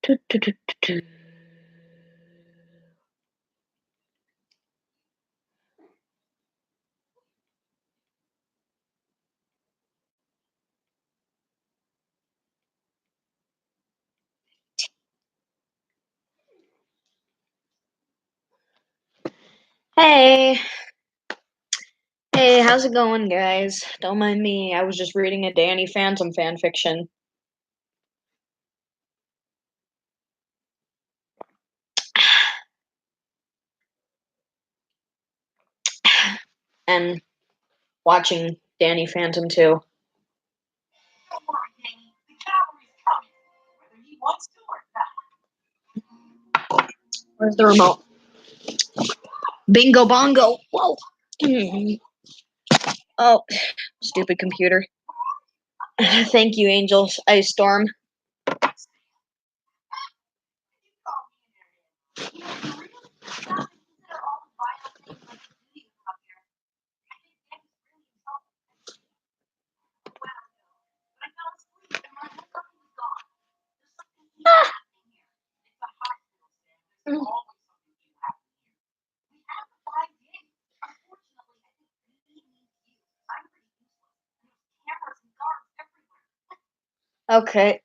Hey, hey, how's it going, guys? Don't mind me. I was just reading a Danny Phantom fan fiction. And watching Danny Phantom too. Where's the remote? Bingo bongo. Whoa. Oh, stupid computer. Thank you, Angels. Ice Storm. Okay.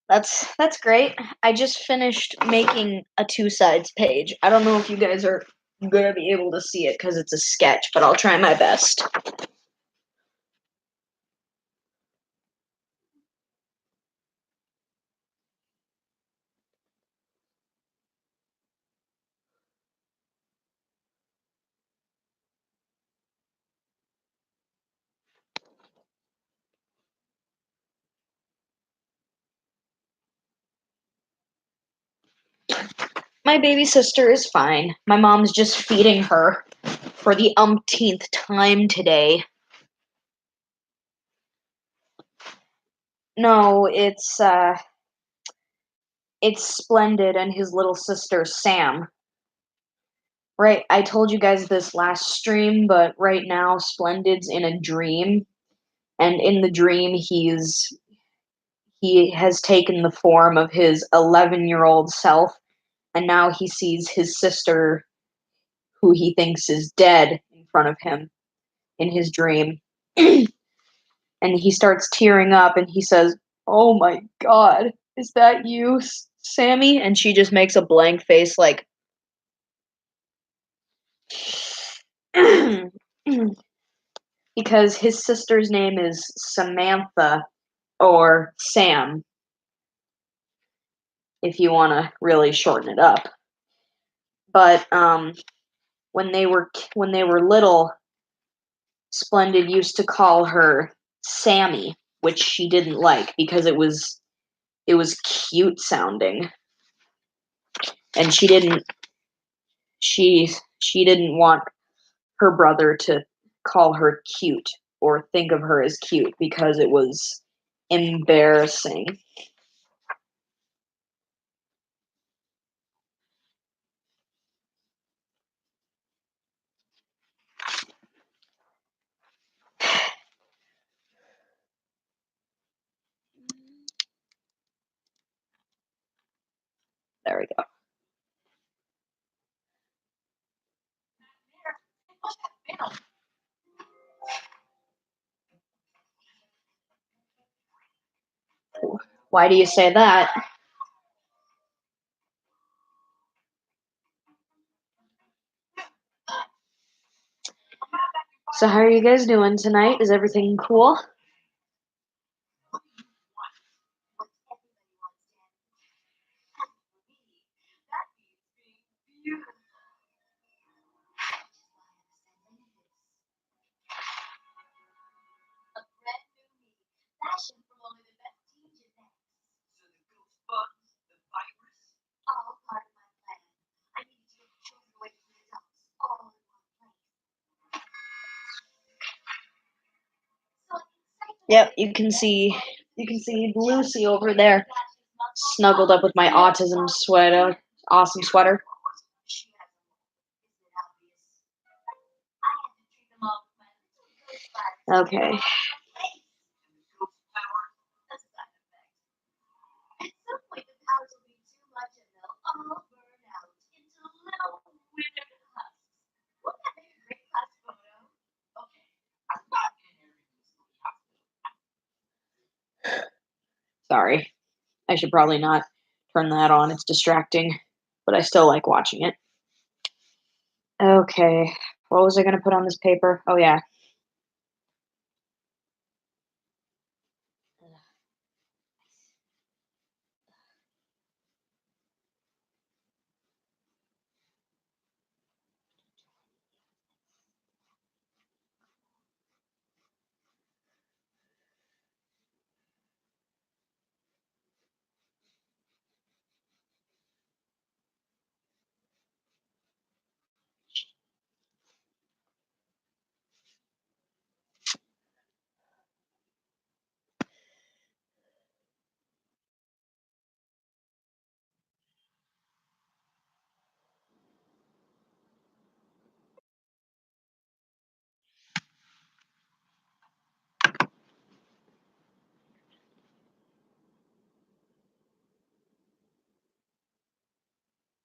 That's great. I just finished making a two sides page. I don't know if you guys are gonna be able to see it because it's a sketch, but I'll try my best. My baby sister is fine. My mom's just feeding her for the umpteenth time today. No, it's Splendid and his little sister Sam. Right, I told you guys this last stream, but right now Splendid's in a dream, and in the dream he has taken the form of his 11-year-old self, and now he sees his sister, who he thinks is dead, in front of him in his dream. And he starts tearing up and he says, "Oh my god, is that you, Sammy?" And she just makes a blank face like because his sister's name is Samantha, or Sam, if you want to really shorten it up. But when they were little, Splendid used to call her Sammy, which she didn't like because it was cute sounding, and she didn't want her brother to call her cute or think of her as cute because it was embarrassing. There we go. Why do you say that? So how are you guys doing tonight? Is everything cool? Yep, you can see Lucy over there, snuggled up with my awesome sweater. Okay. Sorry. I should probably not turn that on. It's distracting, but I still like watching it. Okay. What was I going to put on this paper? Oh, yeah.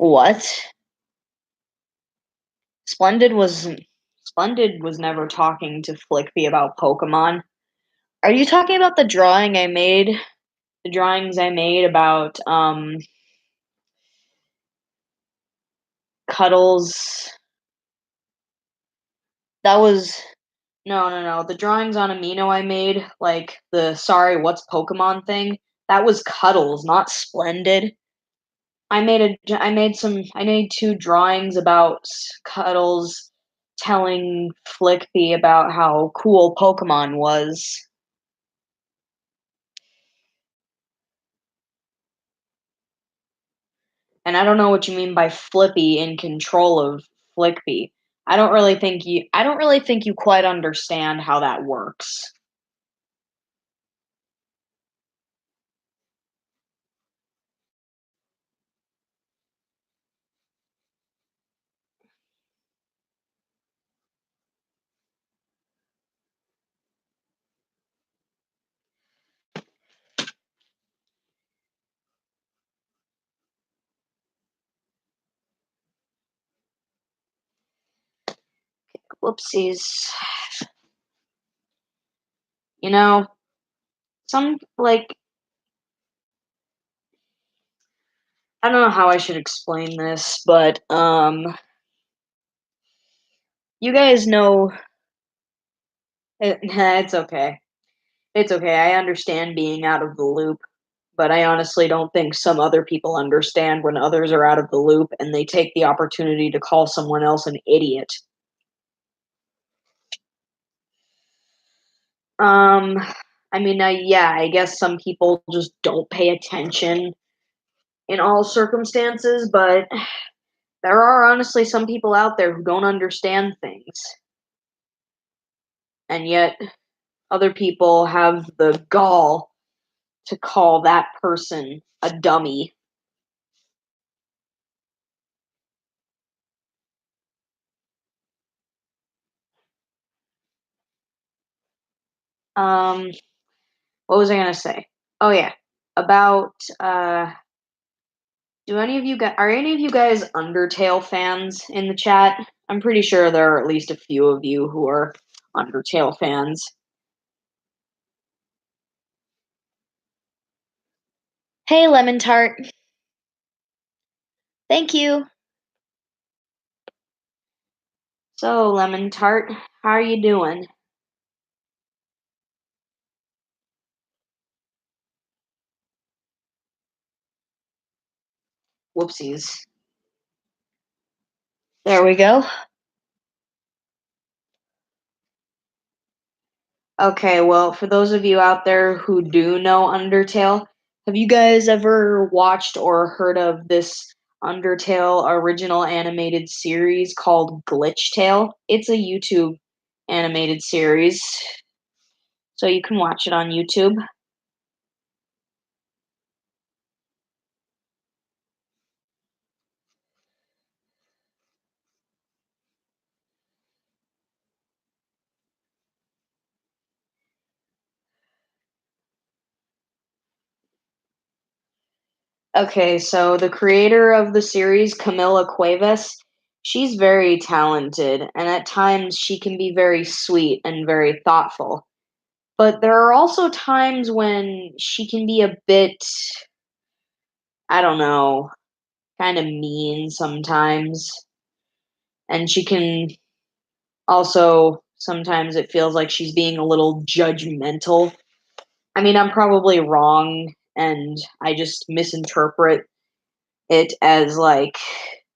What? Splendid was Splendid was never talking to Flickby about Pokemon. Are you talking about the drawing I made? The drawings I made about Cuddles. That was no. The drawings on Amino I made, like the sorry, what's Pokemon thing, that was Cuddles, not Splendid. I made two drawings about Cuddles telling Flickby about how cool Pokemon was. And I don't know what you mean by Flippy in control of Flickby. I don't really think you quite understand how that works. Whoopsies. You know, some like I don't know how I should explain this, but you guys know it's okay. It's okay. I understand being out of the loop, but I honestly don't think some other people understand when others are out of the loop and they take the opportunity to call someone else an idiot. Um, yeah, I guess some people just don't pay attention in all circumstances, but there are honestly some people out there who don't understand things, and yet other people have the gall to call that person a dummy. Um, what was I gonna say? Oh yeah, about do any of you guys are any of you guys Undertale fans in the chat? I'm pretty sure there are at least a few of you who are Undertale fans. Hey, Lemon Tart. Thank you. So, Lemon Tart, how are you doing? Whoopsies. There we go. Okay, well, for those of you out there who do know Undertale, have you guys ever watched or heard of this Undertale original animated series called Glitch Tale? It's a YouTube animated series, so you can watch it on YouTube. Okay, so the creator of the series, Camila Cuevas, she's very talented, and at times she can be very sweet and very thoughtful. But there are also times when she can be a bit, I don't know, kind of mean sometimes. And she can also, sometimes it feels like she's being a little judgmental. I mean, I'm probably wrong and I just misinterpret it as like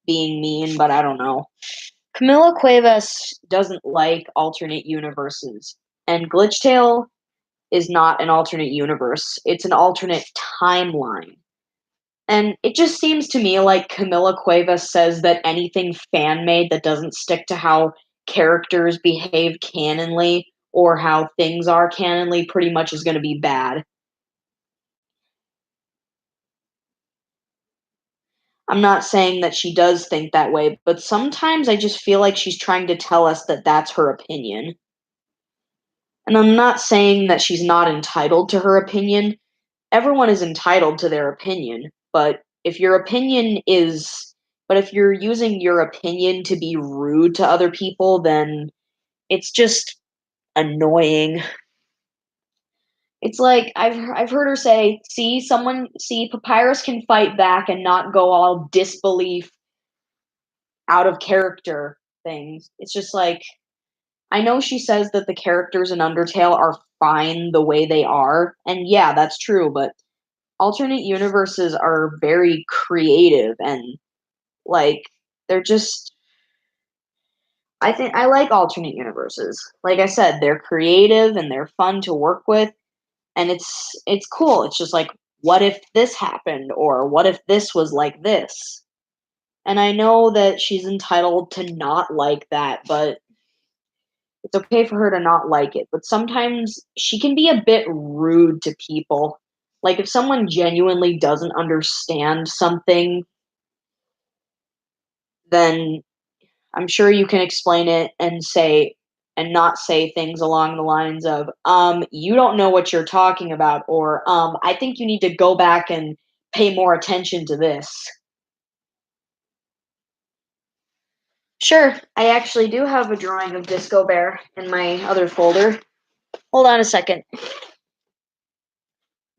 being mean, but I don't know. Camila Cuevas doesn't like alternate universes, and Glitchtale is not an alternate universe, it's an alternate timeline. And it just seems to me like Camila Cuevas says that anything fan made that doesn't stick to how characters behave canonly or how things are canonly pretty much is going to be bad. I'm not saying that she does think that way, but sometimes I just feel like she's trying to tell us that that's her opinion. And I'm not saying that she's not entitled to her opinion. Everyone is entitled to their opinion, but if you're using your opinion to be rude to other people, then it's just annoying. It's like I've heard her say, see Papyrus can fight back and not go all disbelief out of character things. It's just like I know she says that the characters in Undertale are fine the way they are, and yeah, that's true, but alternate universes are very creative and like they're just I think I like alternate universes. Like I said, they're creative and they're fun to work with and it's cool. It's just like what if this happened or what if this was like this? And I know that she's entitled to not like that, but it's okay for her to not like it. But sometimes she can be a bit rude to people. Like if someone genuinely doesn't understand something, then I'm sure you can explain it and not say things along the lines of, you don't know what you're talking about, or, I think you need to go back and pay more attention to this. Sure, I actually do have a drawing of Disco Bear in my other folder. Hold on a second.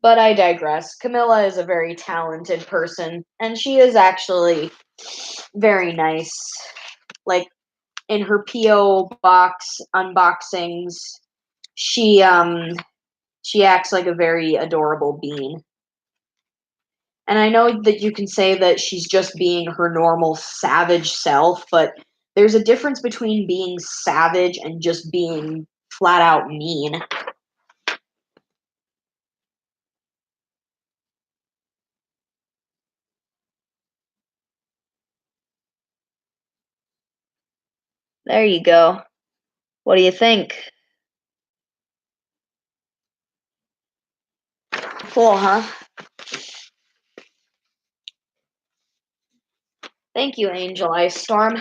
But I digress. Camilla is a very talented person, and she is actually very nice. Like, in her PO box unboxings, she she acts like a very adorable bean. And I know that you can say that she's just being her normal savage self, but there's a difference between being savage and just being flat out mean. There you go. What do you think? Cool, huh? Thank you, Angel Ice Storm.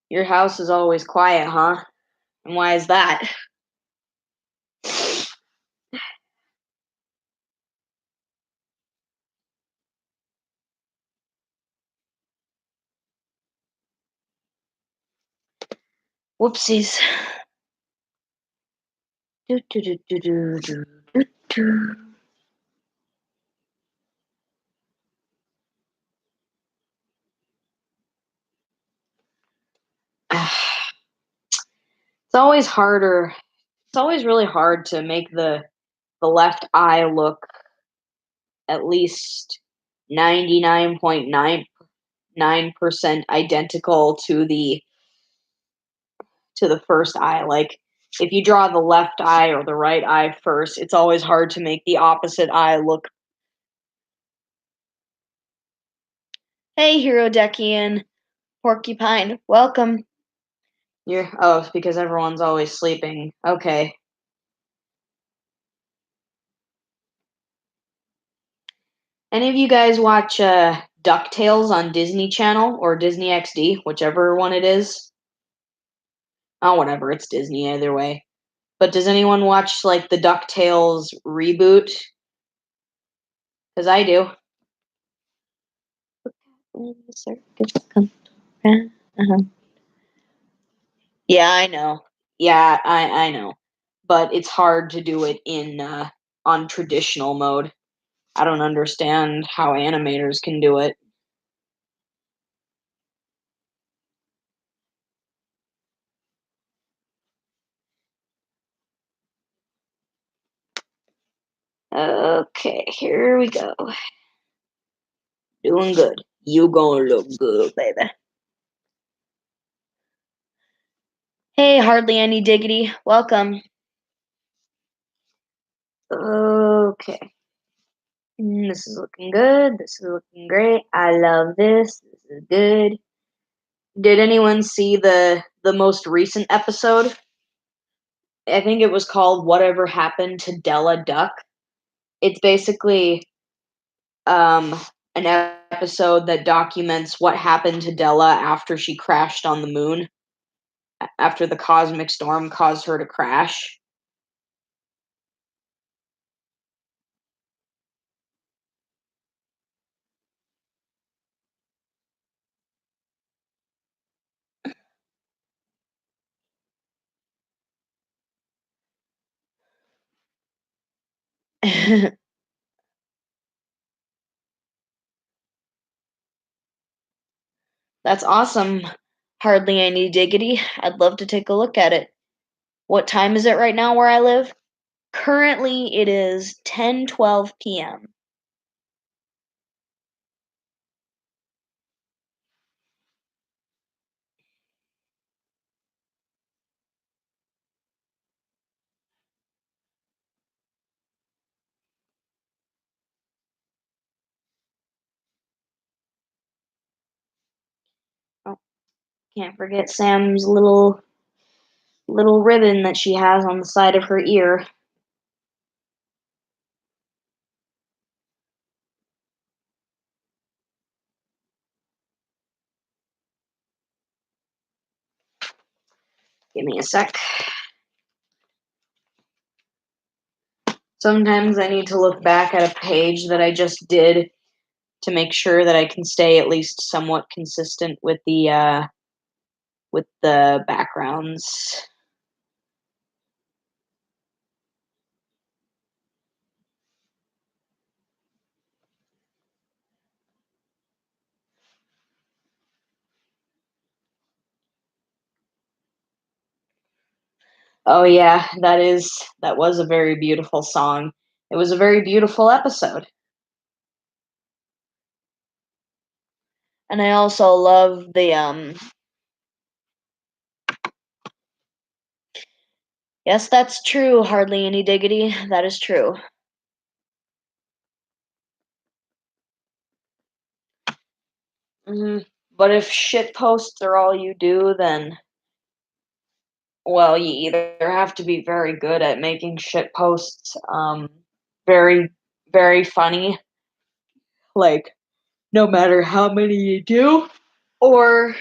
Your house is always quiet, huh? And why is that? Whoopsies. Do, do, do, do, do, do, do, do. It's always harder. It's always really hard to make the left eye look at least 99.99% identical to the first eye. Like if you draw the left eye or the right eye first, it's always hard to make the opposite eye look. Hey, Hero Dekian, Porcupine, welcome. It's because everyone's always sleeping. Okay. Any of you guys watch DuckTales on Disney Channel or Disney XD, whichever one it is? Oh, whatever, it's Disney either way. But does anyone watch like the DuckTales reboot? Because I do. Yeah, I know. Yeah, I know. But it's hard to do it in on traditional mode. I don't understand how animators can do it. Okay, here we go. Doing good. You gonna look good, baby. Hey, hardly any diggity. Welcome. Okay. This is looking good. This is looking great. I love this. This is good. Did anyone see the most recent episode? I think it was called Whatever Happened to Della Duck. It's basically um an episode that documents what happened to Della after she crashed on the moon, after the cosmic storm caused her to crash. That's awesome. Hardly any diggity. I'd love to take a look at it. What time is it right now where I live? Currently, it is 10:12 p.m. Oh, can't forget Sam's little ribbon that she has on the side of her ear. Give me a sec. Sometimes I need to look back at a page that I just did to make sure that I can stay at least somewhat consistent with the backgrounds. Oh yeah, that was a very beautiful song. It was a very beautiful episode. And I also love the yes, that's true, hardly any diggity. That is true. But if shit posts are all you do, then well, you either have to be very good at making shit posts very very funny, like no matter how many you do, or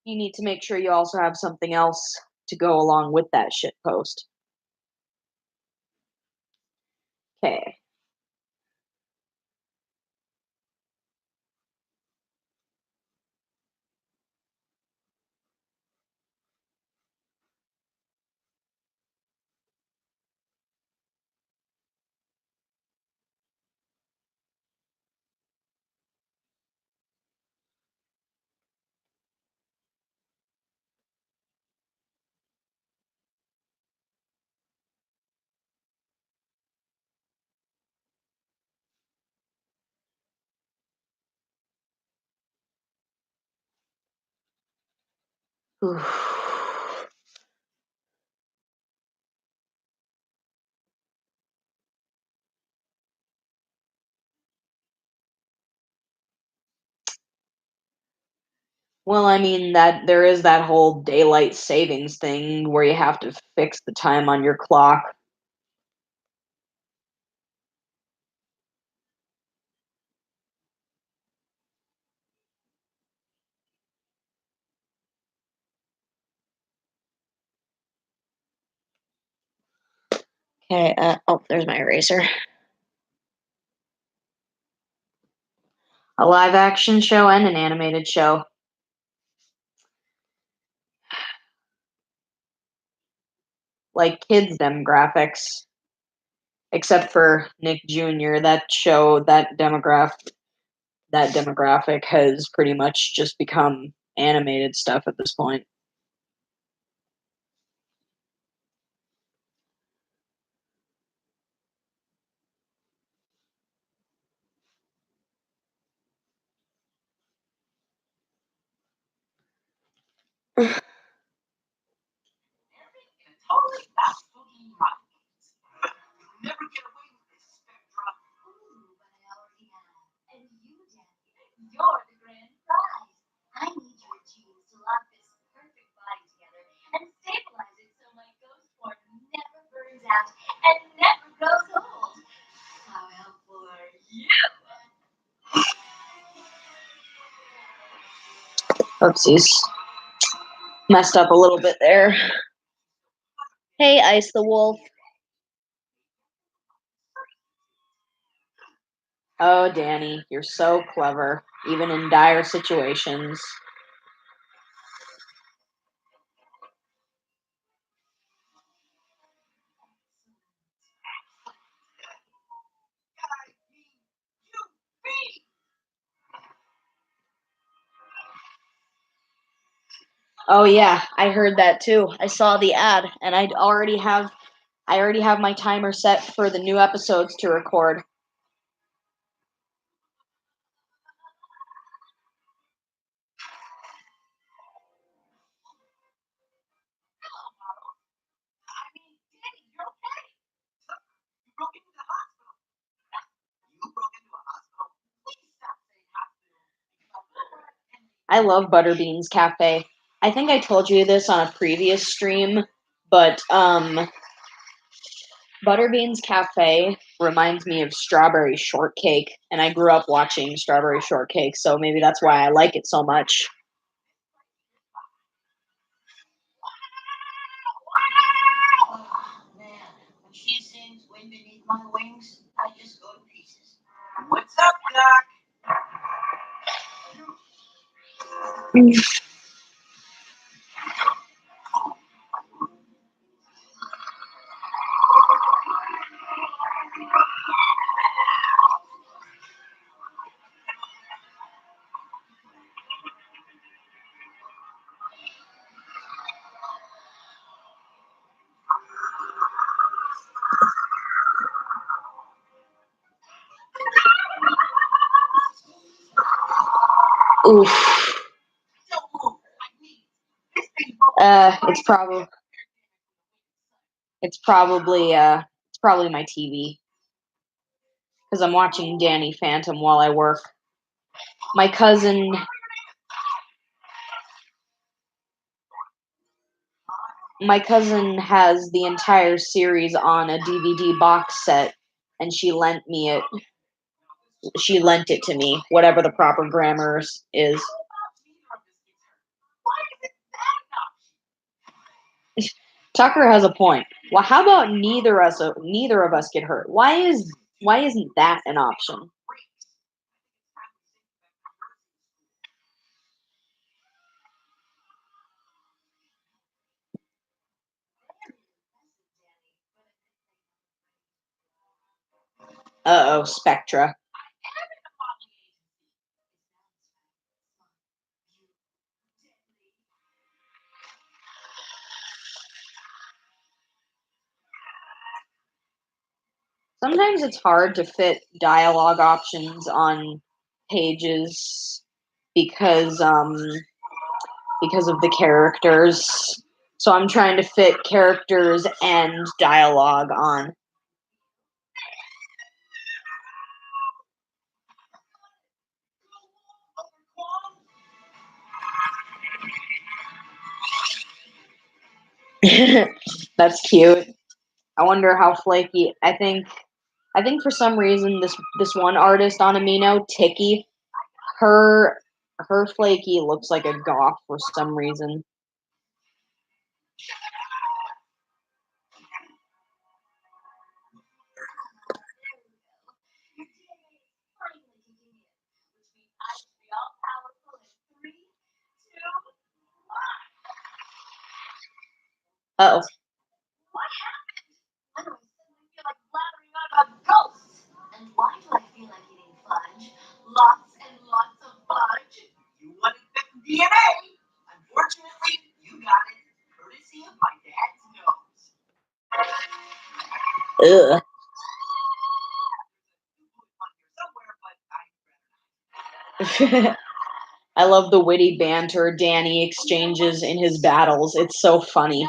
you need to make sure you also have something else to go along with that shit post. Okay. Well, I mean that there is that whole daylight savings thing where you have to fix the time on your clock. Okay, oh, there's my eraser. A live action show and an animated show. Like kids demographics. Except for Nick Jr., that demographic has pretty much just become animated stuff at this point. Oopsies. Messed up a little bit there. Hey, Ice the Wolf. Oh, Danny, you're so clever, even in dire situations. Oh yeah, I heard that too. I saw the ad, and I already have my timer set for the new episodes to record. I love Butterbean's Cafe. I think I told you this on a previous stream, but Butterbean's Cafe reminds me of Strawberry Shortcake, and I grew up watching Strawberry Shortcake, so maybe that's why I like it so much. Man, when she sings "Wind Beneath My Wings," I just go to pieces. What's up, Doc? Oof. It's probably it's probably my TV because I'm watching Danny Phantom while I work. My cousin my cousin has the entire series on a DVD box set, and she lent it to me, whatever the proper grammar is. Tucker has a point. Well, how about neither of us get hurt? Why isn't that an option? Uh-oh, Spectra. Sometimes it's hard to fit dialogue options on pages because because of the characters. So I'm trying to fit characters and dialogue on. That's cute. I wonder how flaky. I think for some reason this one artist on Amino, Tiki, her her flaky looks like a goth for some reason. Oh, Ghosts. And why do I feel like eating fudge? Lots and lots of fudge. You wanted the DNA. Unfortunately, you got it courtesy of my dad's nose. ugh. Somewhere, but I love the witty banter Danny exchanges in his battles. It's so funny.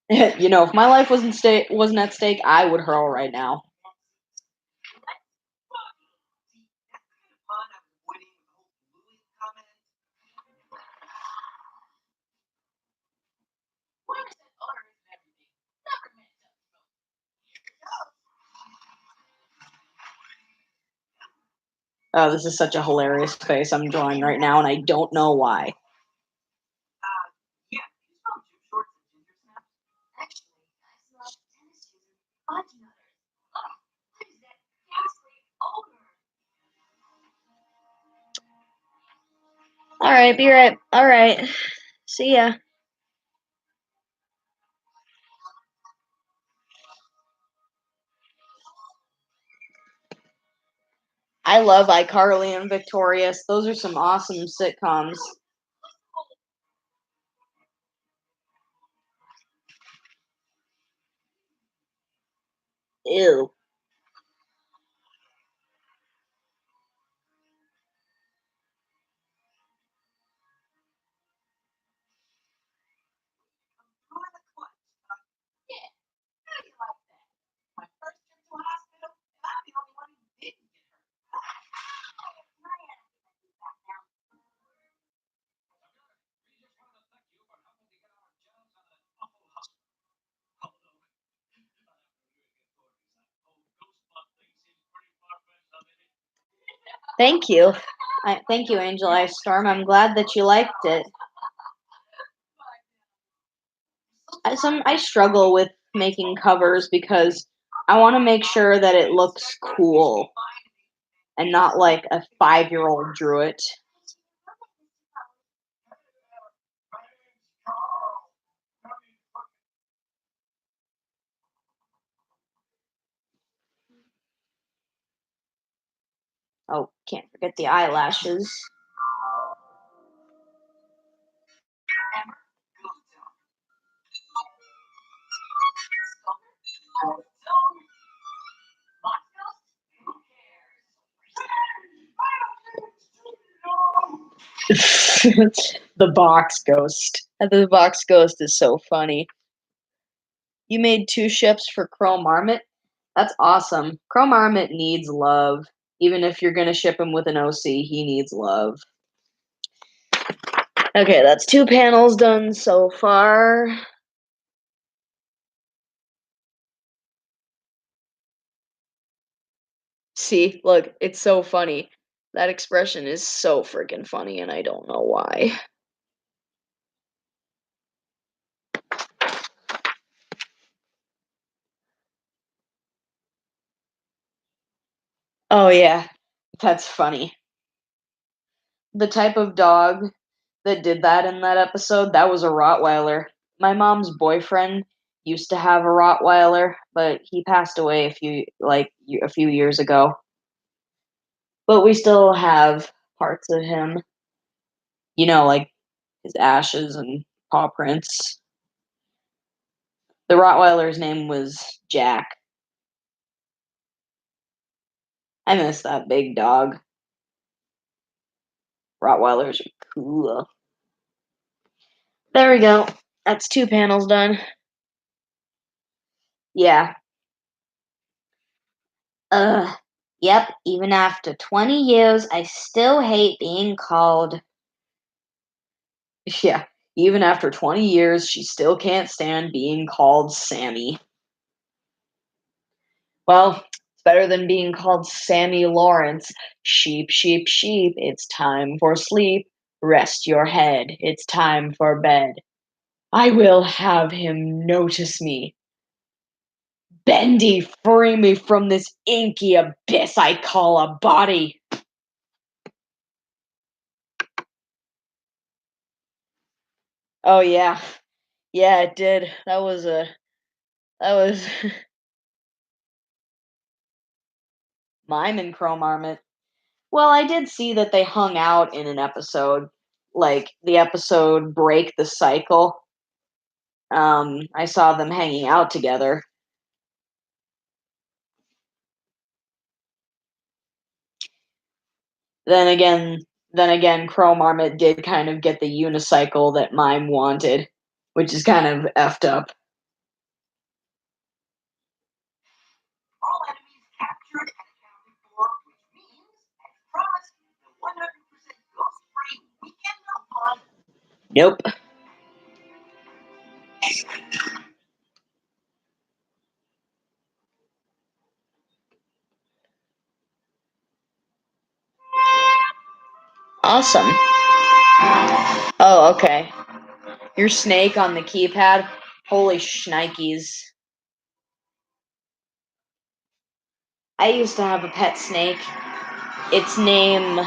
If my life wasn't at stake, I would hurl right now. Oh, this is such a hilarious face I'm drawing right now, and I don't know why. All right, be right. All right, see ya. I love iCarly and Victorious. Those are some awesome sitcoms. Ew. Thank you. Thank you, Angel Ice Storm. I'm glad that you liked it. I struggle with making covers because I want to make sure that it looks cool and not like a 5-year-old drew it. Oh, can't forget the eyelashes. The box ghost. The box ghost is so funny. You made 2 ships for Crow Marmot? That's awesome. Crow Marmot needs love. Even if you're gonna ship him with an OC, he needs love. Okay, that's 2 panels done so far. See, look, it's so funny. That expression is so freaking funny, and I don't know why. Oh, yeah, that's funny. The type of dog that did that in that episode, that was a Rottweiler. My mom's boyfriend used to have a Rottweiler, but he passed away a few years ago. But we still have parts of him, like his ashes and paw prints. The Rottweiler's name was Jack. I miss that big dog. Rottweilers are cool. There we go. That's 2 panels done. Yeah. Ugh. Yep, even after 20 years, I still hate being called. Yeah. Even after 20 years, she still can't stand being called Sammy. Well, it's better than being called Sammy Lawrence. Sheep, sheep, sheep, it's time for sleep. Rest your head, it's time for bed. I will have him notice me. Bendy, free me from this inky abyss I call a body. Oh yeah. Yeah, it did. That was Mime and Chrome Armor. Well, I did see that they hung out in an episode, like the episode Break the Cycle. I saw them hanging out together. Then again, Chrome Armor did kind of get the unicycle that Mime wanted, which is kind of effed up. All enemies captured and accounted for, which means, as promised, the 100% ghost-free weekend of fun. Nope. Awesome. Oh, okay. Your snake on the keypad? Holy shnikes. I used to have a pet snake. Its name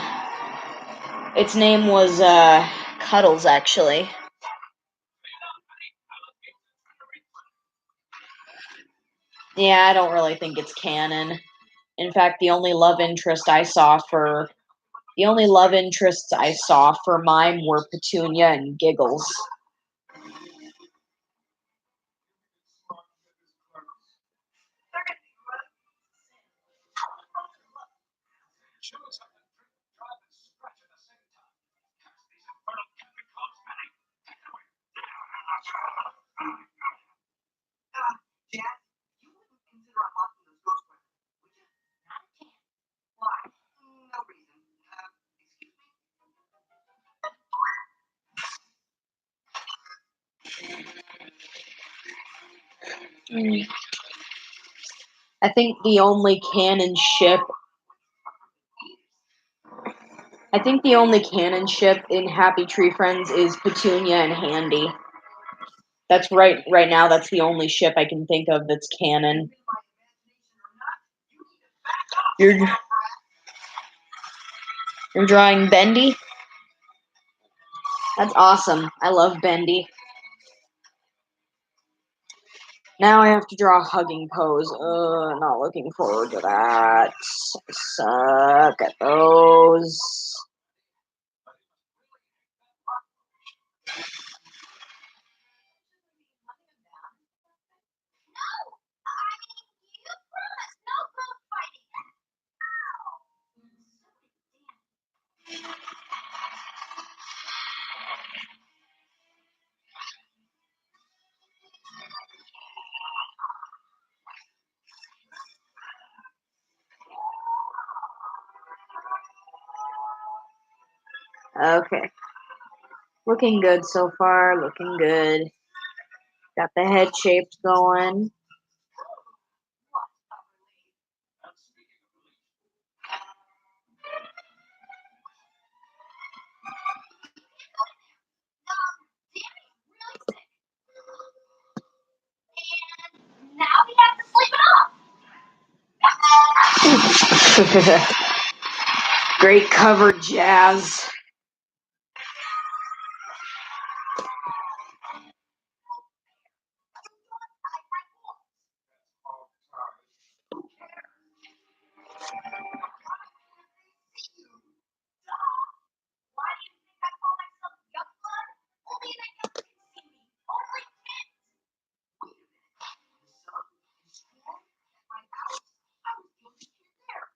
was Cuddles, actually. Yeah, I don't really think it's canon. In fact, the only love interests I saw for Mime were Petunia and Giggles. Jazz, you wouldn't consider unlocking those ghost weapons, would you? Not a chance. Why? No reason. Excuse me? Mm. I think the only canon ship in Happy Tree Friends is Petunia and Handy. That's right now that's the only ship I can think of that's canon. You're you're drawing Bendy? That's awesome. I love Bendy. Now I have to draw a hugging pose. Not looking forward to that. Suck at those. Okay. Looking good so far. Looking good. Got the head shapes going. Now we have to sleep it off. Great cover, Jazz. Why do you think I call myself Youngblood? Only they never can see me. Only kids. Wait a minute. So, in school, at my house, I was the only kid there.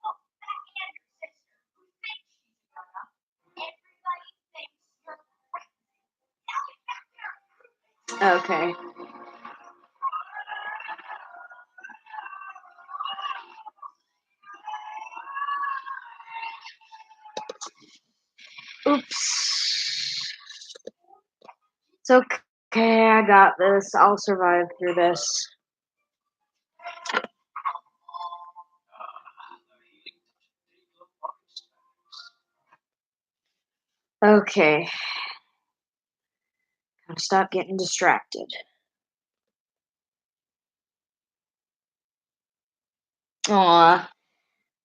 Well, that and your sister, who thinks she's a grown-up. Everybody thinks you're crazy. Now get back there. Okay. Oops. It's okay, I got this. I'll survive through this. Okay. Gotta stop getting distracted. Aw.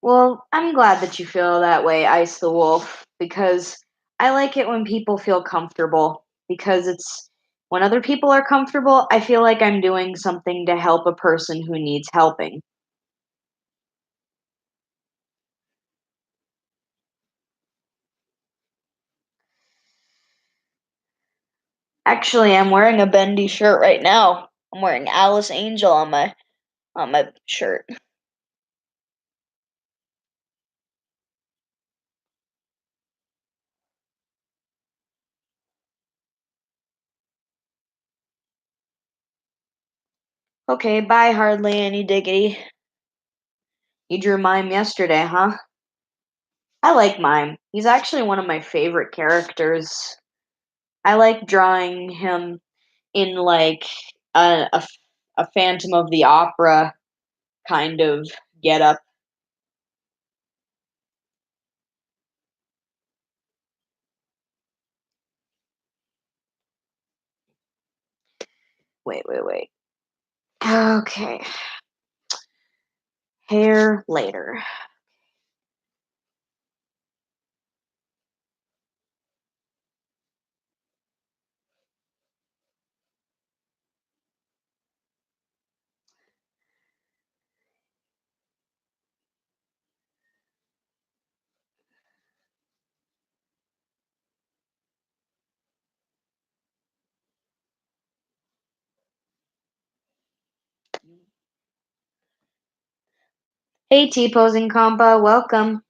Well, I'm glad that you feel that way, Ice the Wolf, because I like it when people feel comfortable. Because it's when other people are comfortable, I feel like I'm doing something to help a person who needs helping. Actually, I'm wearing a bendy shirt right now. I'm wearing Alice Angel on my shirt. Okay, bye, hardly any diggity. You drew Mime yesterday, huh? I like Mime. He's actually one of my favorite characters. I like drawing him in like a Phantom of the Opera kind of getup. Wait. Okay, hair later. Hey, T posing compa, welcome.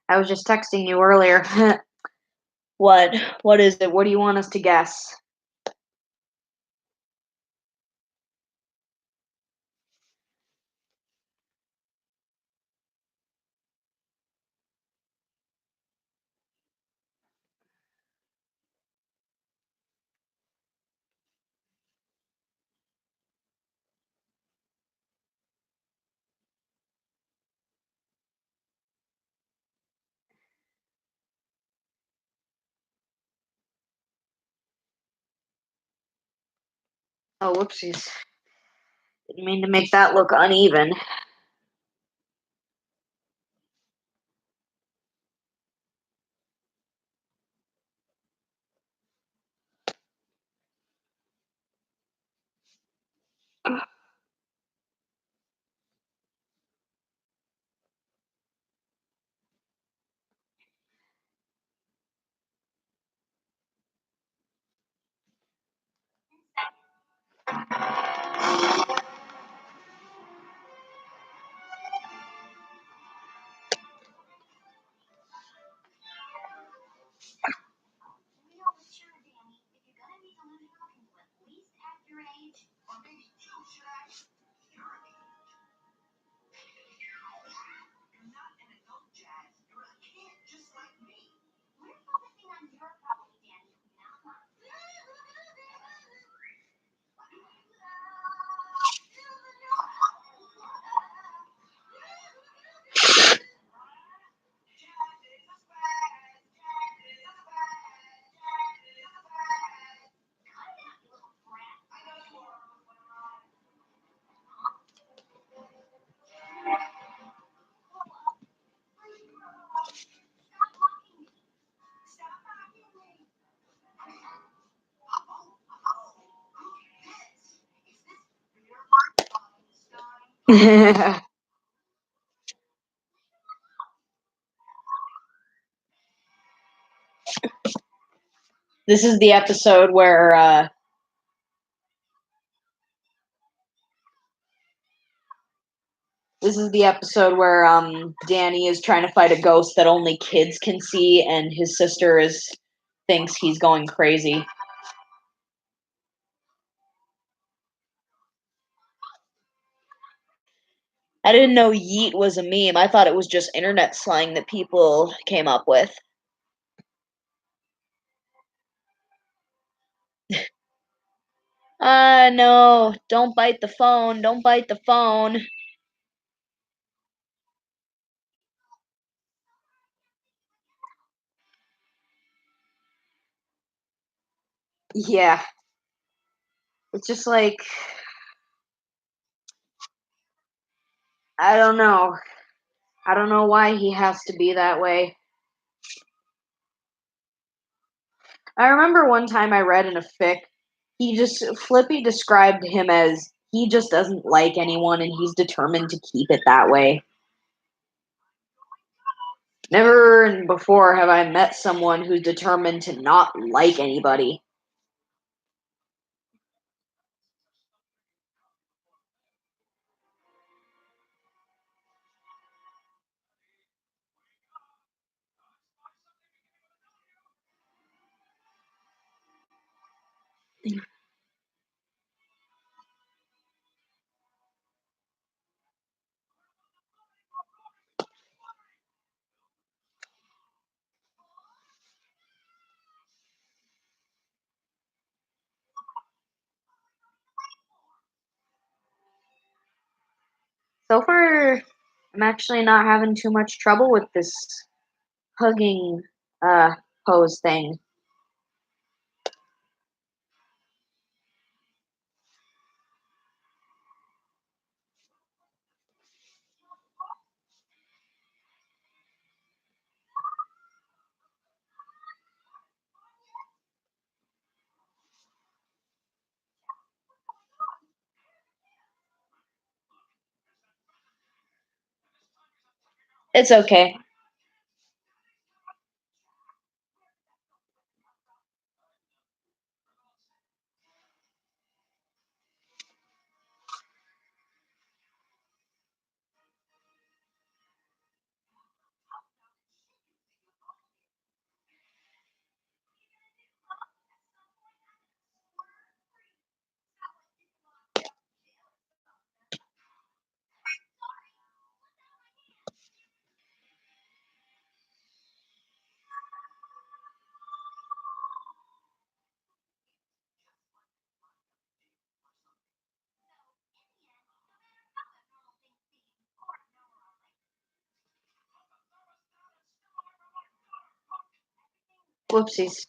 I was just texting you earlier. What? What is it? What do you want us to guess? Oh, whoopsies. Didn't mean to make that look uneven. You know, but sure, Danny, if you're gonna be delusional, can you at least act your age? Or maybe you should act your age. You're not an adult, Jazz. You're a kid just like me. We're focusing on your problem, Danny, not mine. This is the episode where Danny is trying to fight a ghost that only kids can see, and his sister is thinks he's going crazy. I didn't know yeet was a meme. I thought it was just internet slang that people came up with. No, don't bite the phone, don't bite the phone. Yeah, it's just like, I don't know. I don't know why he has to be that way. I remember one time I read in a fic, Flippy described him as he just doesn't like anyone and he's determined to keep it that way. Never before have I met someone who's determined to not like anybody. So far, I'm actually not having too much trouble with this hugging uh, pose thing. It's okay. Whoopsies.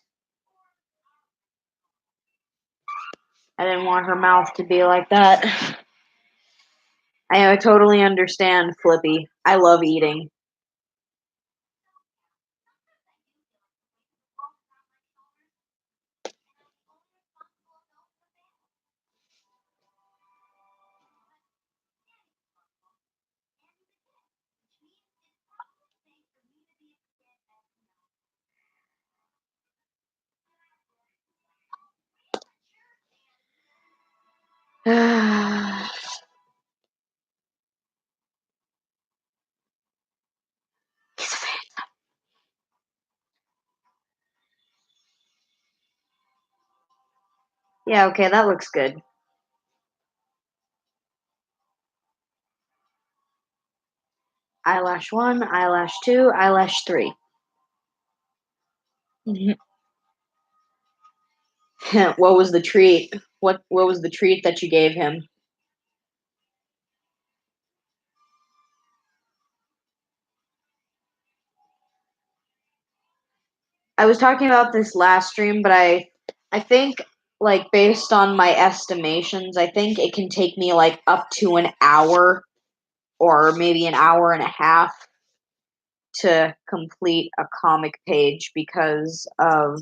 I didn't want her mouth to be like that. I totally understand, Flippy. I love eating. Yeah, okay, that looks good. Eyelash 1, eyelash 2, eyelash 3. What was the treat? What was the treat that you gave him? I was talking about this last stream, but I think like based on my estimations, I think it can take me like up to an hour or maybe an hour and a half to complete a comic page because of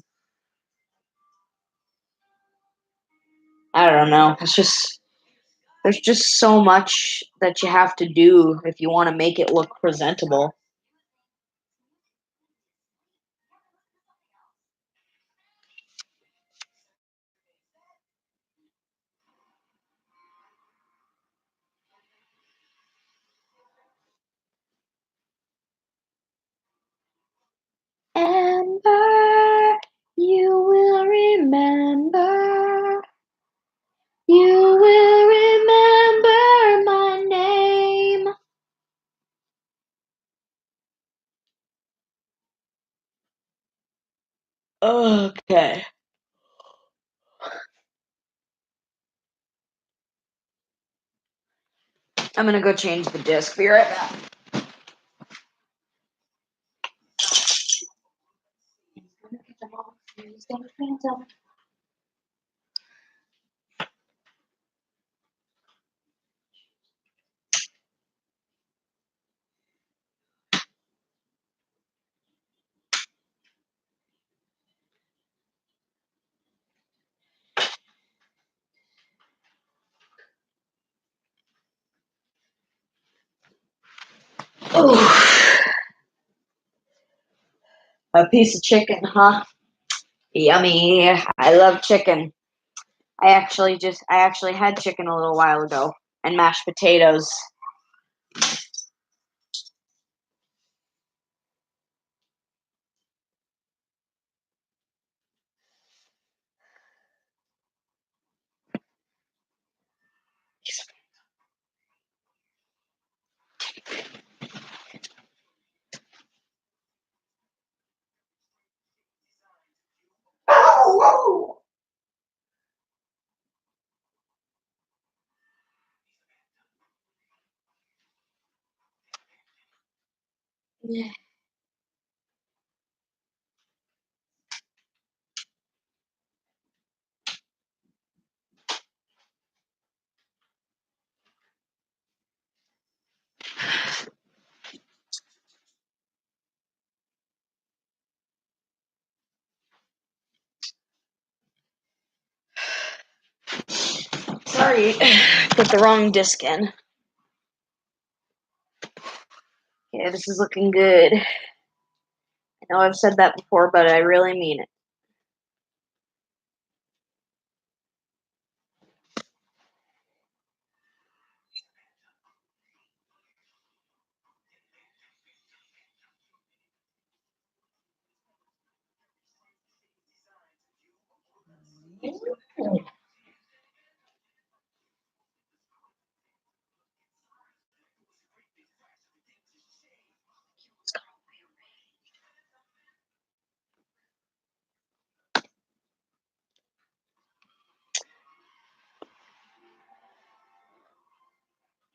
I don't know. It's just there's just so much that you have to do if you want to make it look presentable. Amber, you will remember. You will remember my name. Okay. I'm gonna go change the disc. Be right back. Ooh, a piece of chicken, huh? Yummy. I love chicken. I actually had chicken a little while ago and mashed potatoes. Sorry, put the wrong disc in. Yeah, this is looking good. I know I've said that before, but I really mean it.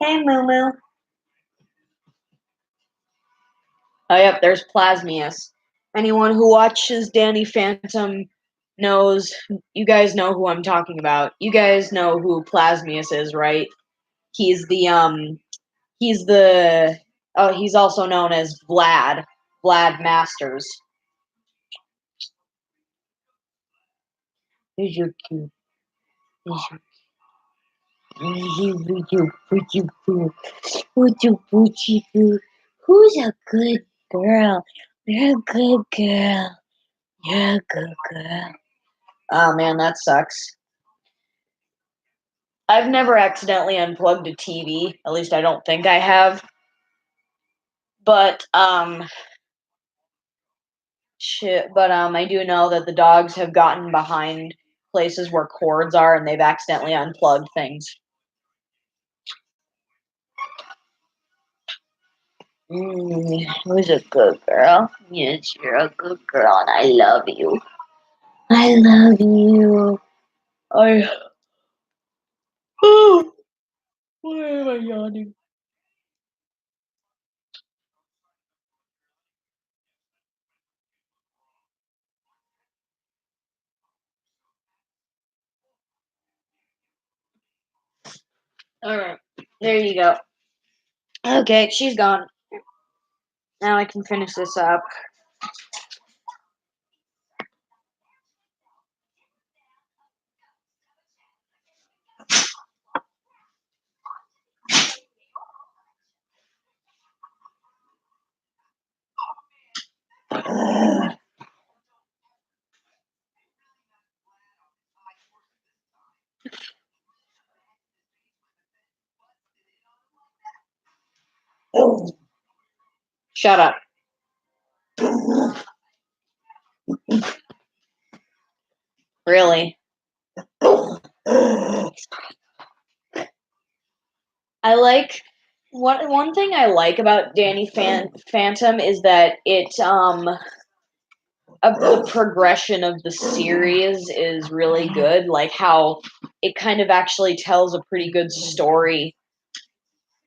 Hey, Moo Moo. Oh, yep, there's Plasmius. Anyone who watches Danny Phantom knows, you guys know who I'm talking about. You guys know who Plasmius is, right? He's he's the, oh, he's also known as Vlad Masters. Who's your cute? Who's a good girl? You're a good girl. You're a good girl. Oh man, that sucks. I've never accidentally unplugged a TV. At least I don't think I have. But I do know that the dogs have gotten behind places where cords are and they've accidentally unplugged things. Who's a good girl? Yes, you're a good girl and I love you. I love you. I oh, why am I yawning? Alright. There you go. Okay, she's gone. Now I can finish this up. Shut up. Really? I like one thing I like about Phantom is that it of the progression of the series is really good. Like how it kind of actually tells a pretty good story.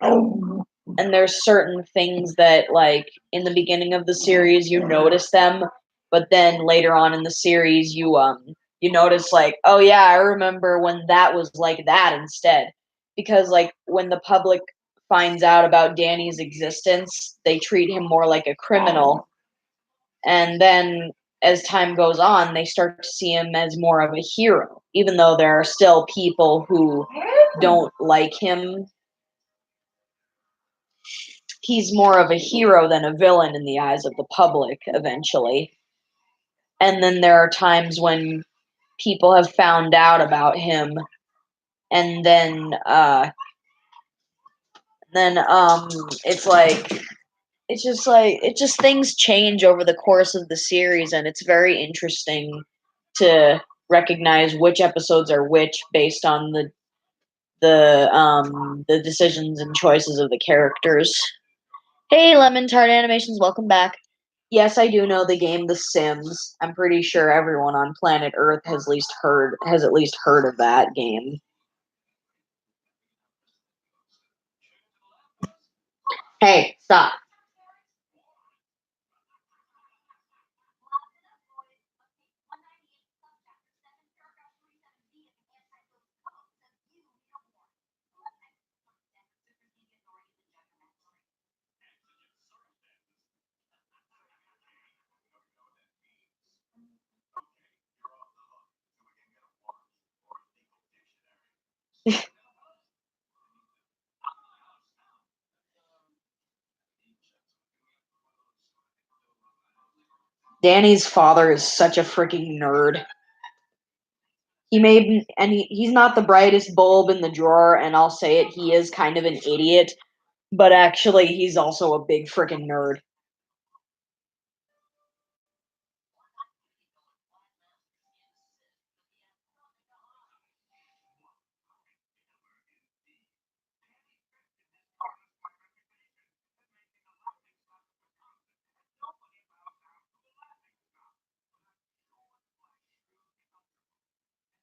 And there's certain things that, like, in the beginning of the series you notice them, but then later on in the series you notice, like, oh yeah, I remember when that was like that instead. Because, like, when the public finds out about Danny's existence, they treat him more like a criminal. And then as time goes on, they start to see him as more of a hero, even though there are still people who don't like him. He's more of a hero than a villain in the eyes of the public eventually. And then there are times when people have found out about him, and then it's like it's just things change over the course of the series, and it's very interesting to recognize which episodes are which based on the decisions and choices of the characters. Hey, Lemon Tart Animations, welcome back. Yes, I do know the game The Sims. I'm pretty sure everyone on planet Earth has at least heard of that game. Hey, stop. Danny's father is such a freaking nerd. He's not the brightest bulb in the drawer, and I'll say it, he is kind of an idiot, but actually he's also a big freaking nerd.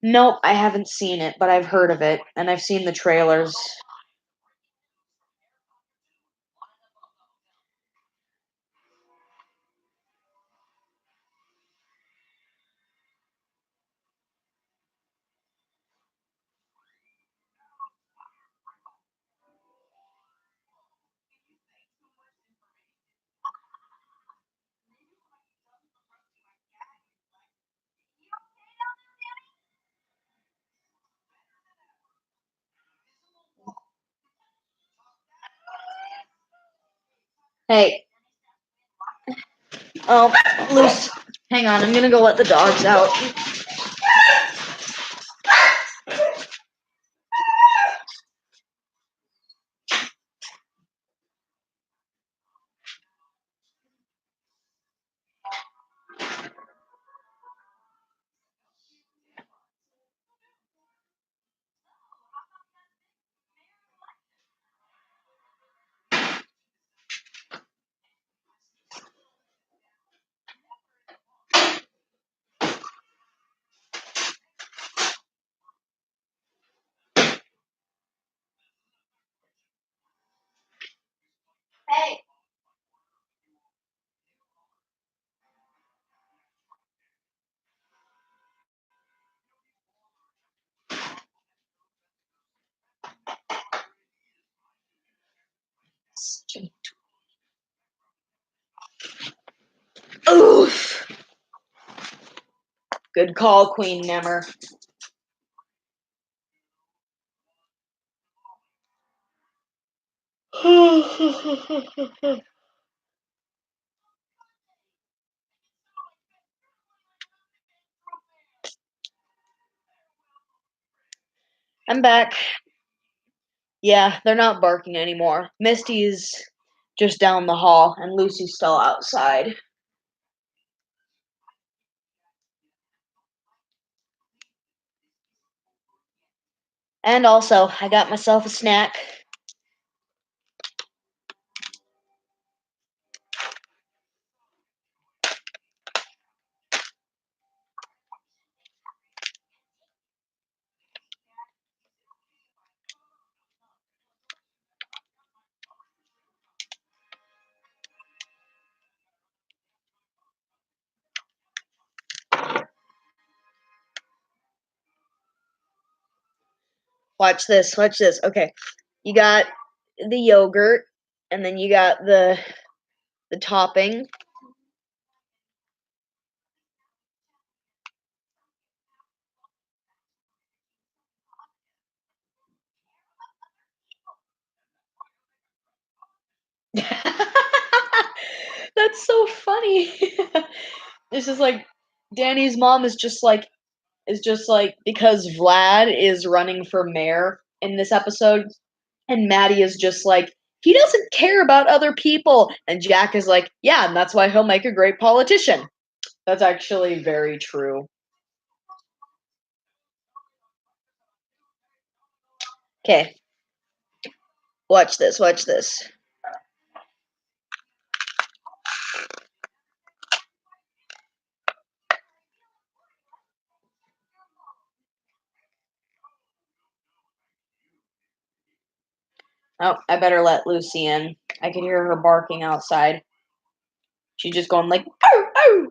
Nope, I haven't seen it, but I've heard of it, and I've seen the trailers. Hey, oh, loose. Hang on, I'm gonna go let the dogs out. Hey. Oof. Good call, Queen Nemmer. I'm back. Yeah, they're not barking anymore. Misty's just down the hall, and Lucy's still outside. And also, I got myself a snack. Watch this. Watch this. Okay. You got the yogurt, and then you got the topping. That's so funny. It's just like Danny's mom is just like because Vlad is running for mayor in this episode, and Maddie is just like he doesn't care about other people, and Jack is like, yeah, and that's why he'll make a great politician. That's actually very true. Okay, watch this. Watch this. Oh, I better let Lucy in. I can hear her barking outside. She's just going like, oh, oh.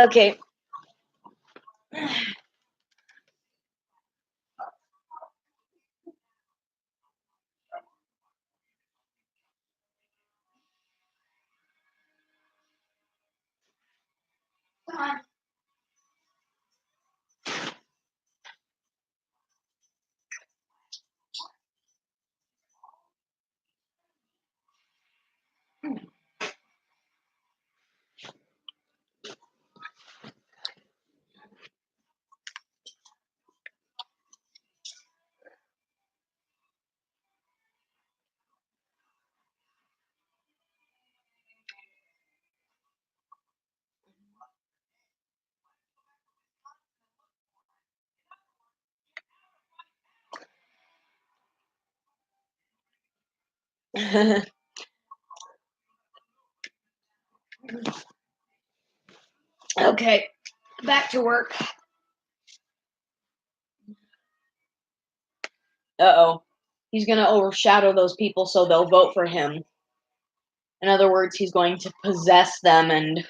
Okay. Okay, back to work. Uh-oh. He's going to overshadow those people so they'll vote for him. In other words, he's going to possess them and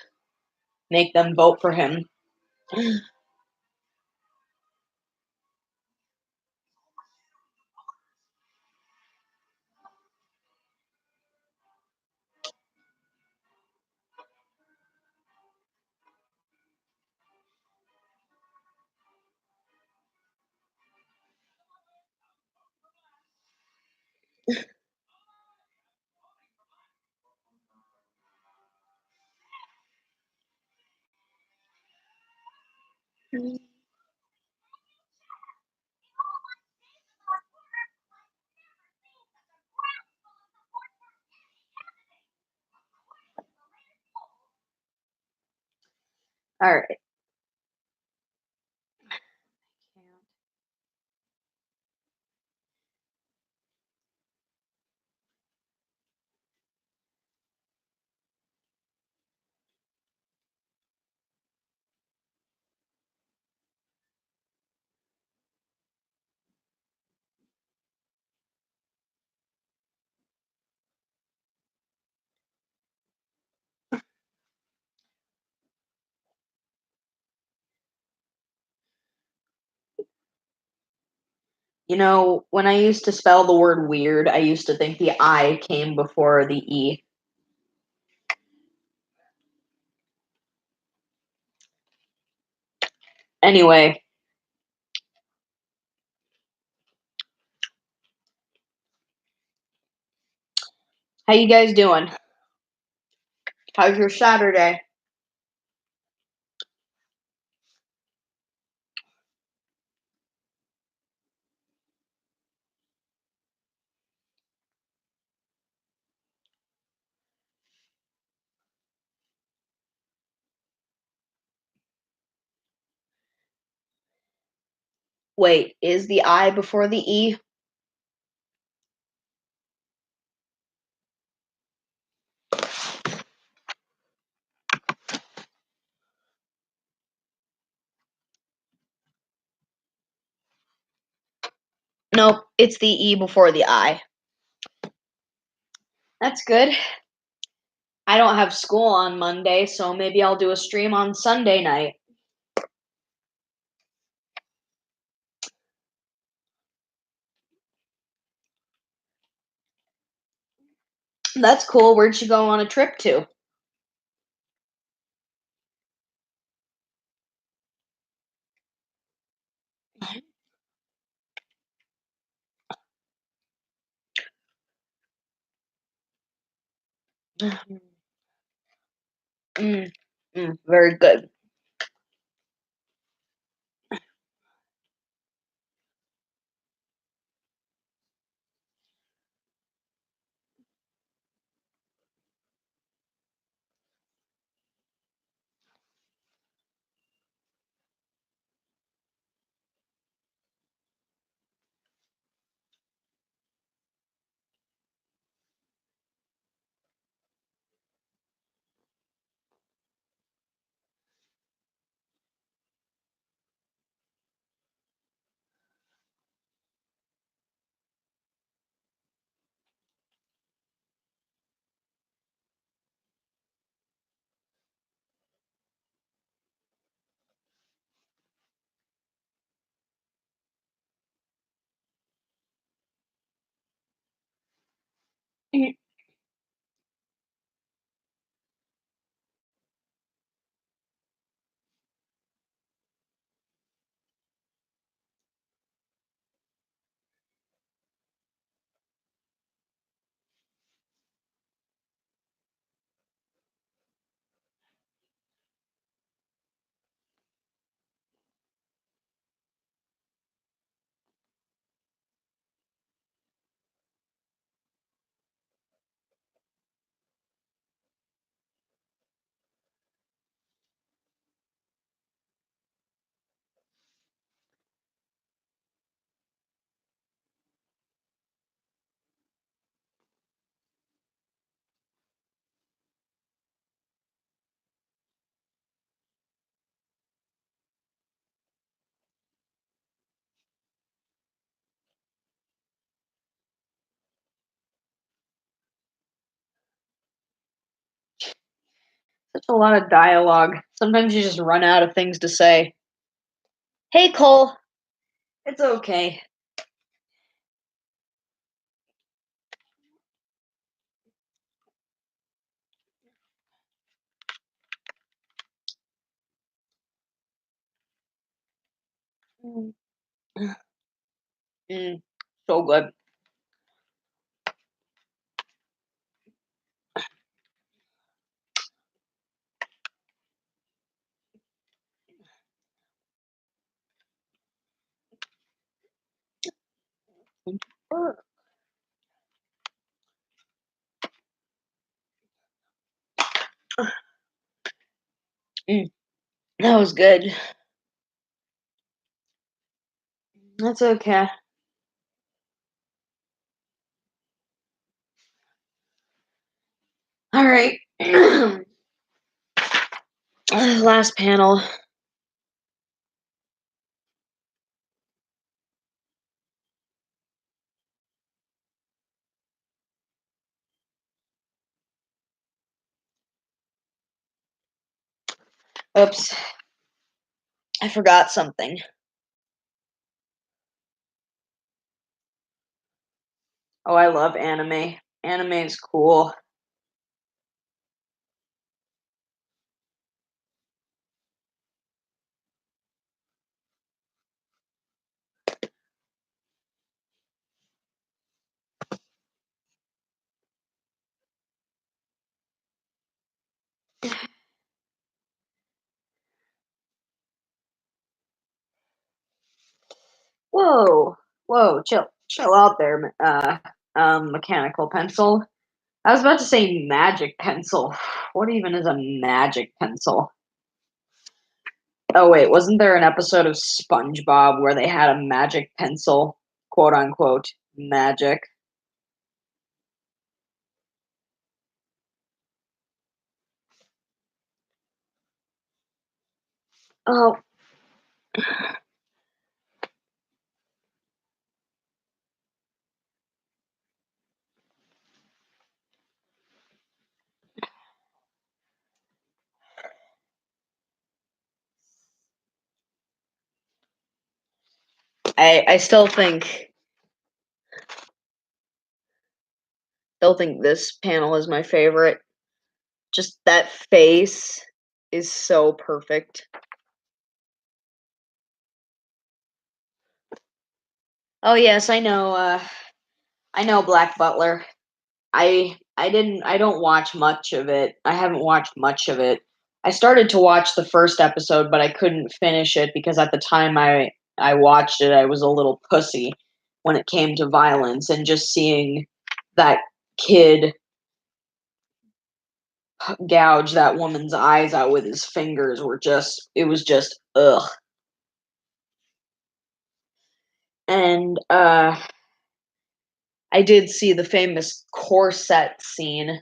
make them vote for him. All right. You know, when I used to spell the word weird, I used to think the I came before the E. Anyway, how you guys doing? How's your Saturday? Wait, is the I before the E? Nope, it's the E before the I. That's good. I don't have school on Monday, so maybe I'll do a stream on Sunday night. That's cool. Where'd you go on a trip to? Mm, very good. Such a lot of dialogue. Sometimes you just run out of things to say. Hey, Cole. It's okay. Mm, so good. Mm, that was good. That's okay. All right. Last panel. Oops. I forgot something. Oh, I love anime. Anime is cool. Whoa. Whoa, chill out there, mechanical pencil. I was about to say magic pencil. What even is a magic pencil? Oh wait, wasn't there an episode of SpongeBob where they had a magic pencil, quote unquote, magic? Oh, I still think this panel is my favorite. Just that face is so perfect. Oh yes, I know. I know Black Butler. I don't watch much of it. I haven't watched much of it. I started to watch the first episode, but I couldn't finish it because at the time I watched it, I was a little pussy when it came to violence, and just seeing that kid gouge that woman's eyes out with his fingers were just it was just ugh. And I did see the famous corset scene.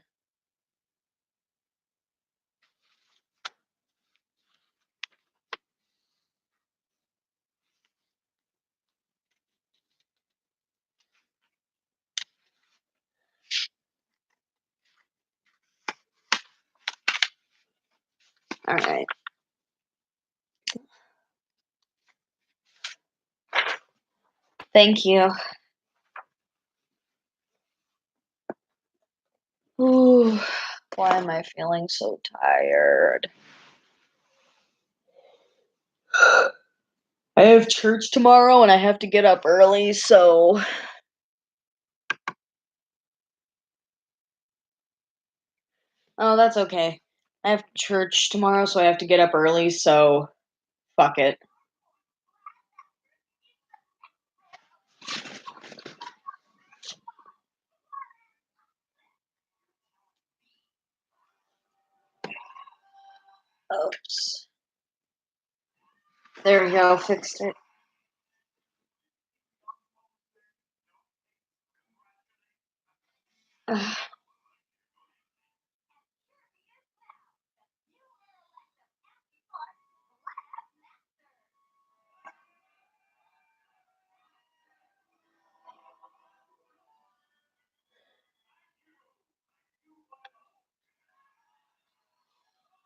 All right. Thank you. Ooh, why am I feeling so tired? I have church tomorrow and I have to get up early, so oh, that's okay. I have church tomorrow, so I have to get up early, so fuck it. Oops. There we go, fixed it.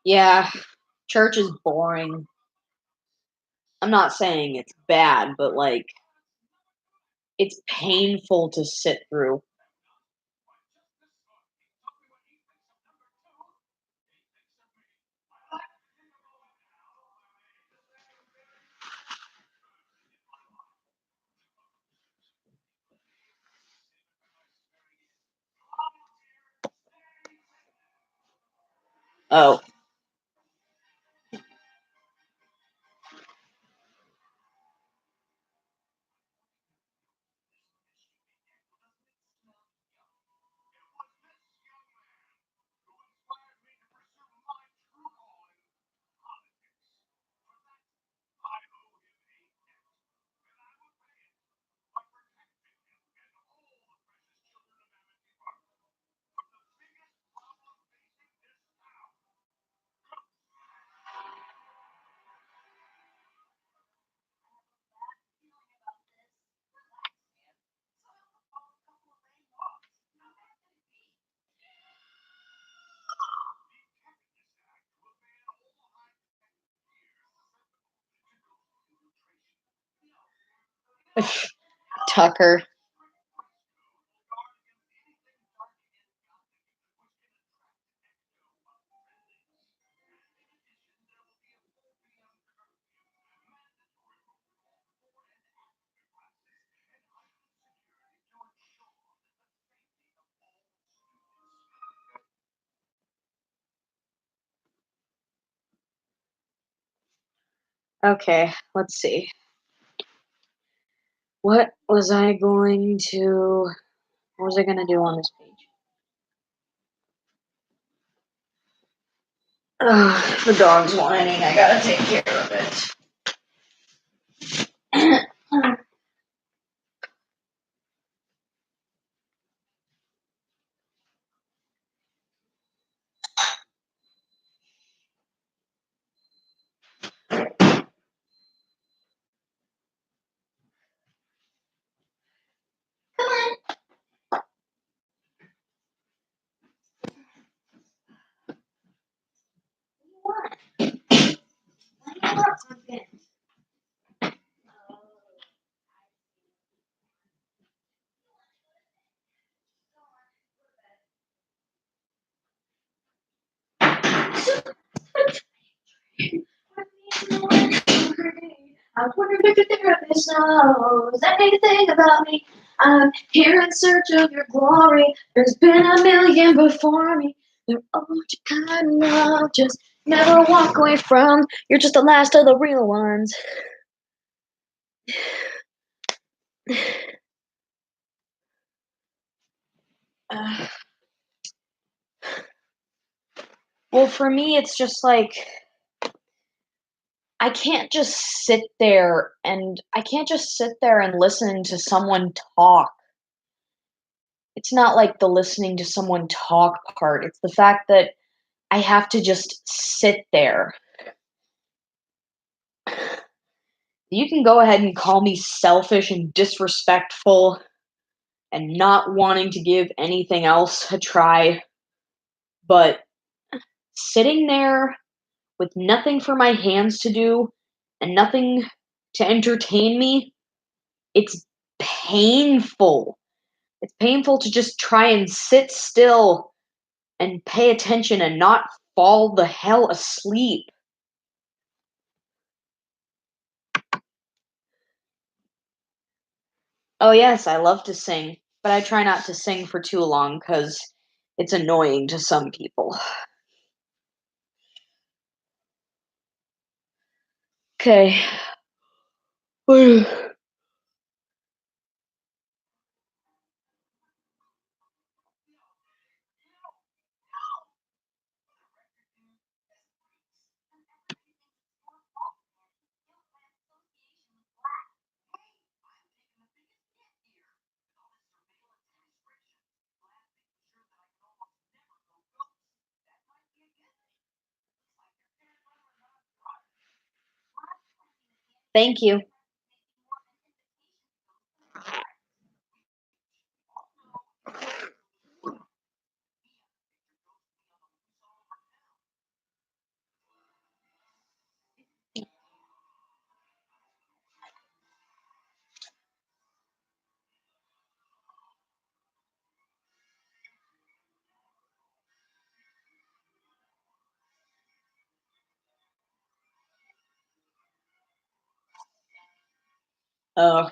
Yeah, church is boring. I'm not saying it's bad, but like it's painful to sit through. Oh, Tucker. Okay, let's see. What was I going to what was I gonna do on this page? Ugh, the dog's whining. I gotta take care of it. I wonder if your therapist knows anything about me. I'm here in search of your glory. There's been a million before me. They're all what you kind of just never walk away from. You're just the last of the real ones. Uh, well, for me, it's just like I can't just sit there and listen to someone talk. It's not like the listening to someone talk part. It's the fact that I have to just sit there. You can go ahead and call me selfish and disrespectful and not wanting to give anything else a try, but sitting there with nothing for my hands to do and nothing to entertain me, it's painful. It's painful to just try and sit still and pay attention and not fall the hell asleep. Oh, yes, I love to sing, but I try not to sing for too long because it's annoying to some people. Okay. Thank you. Oh,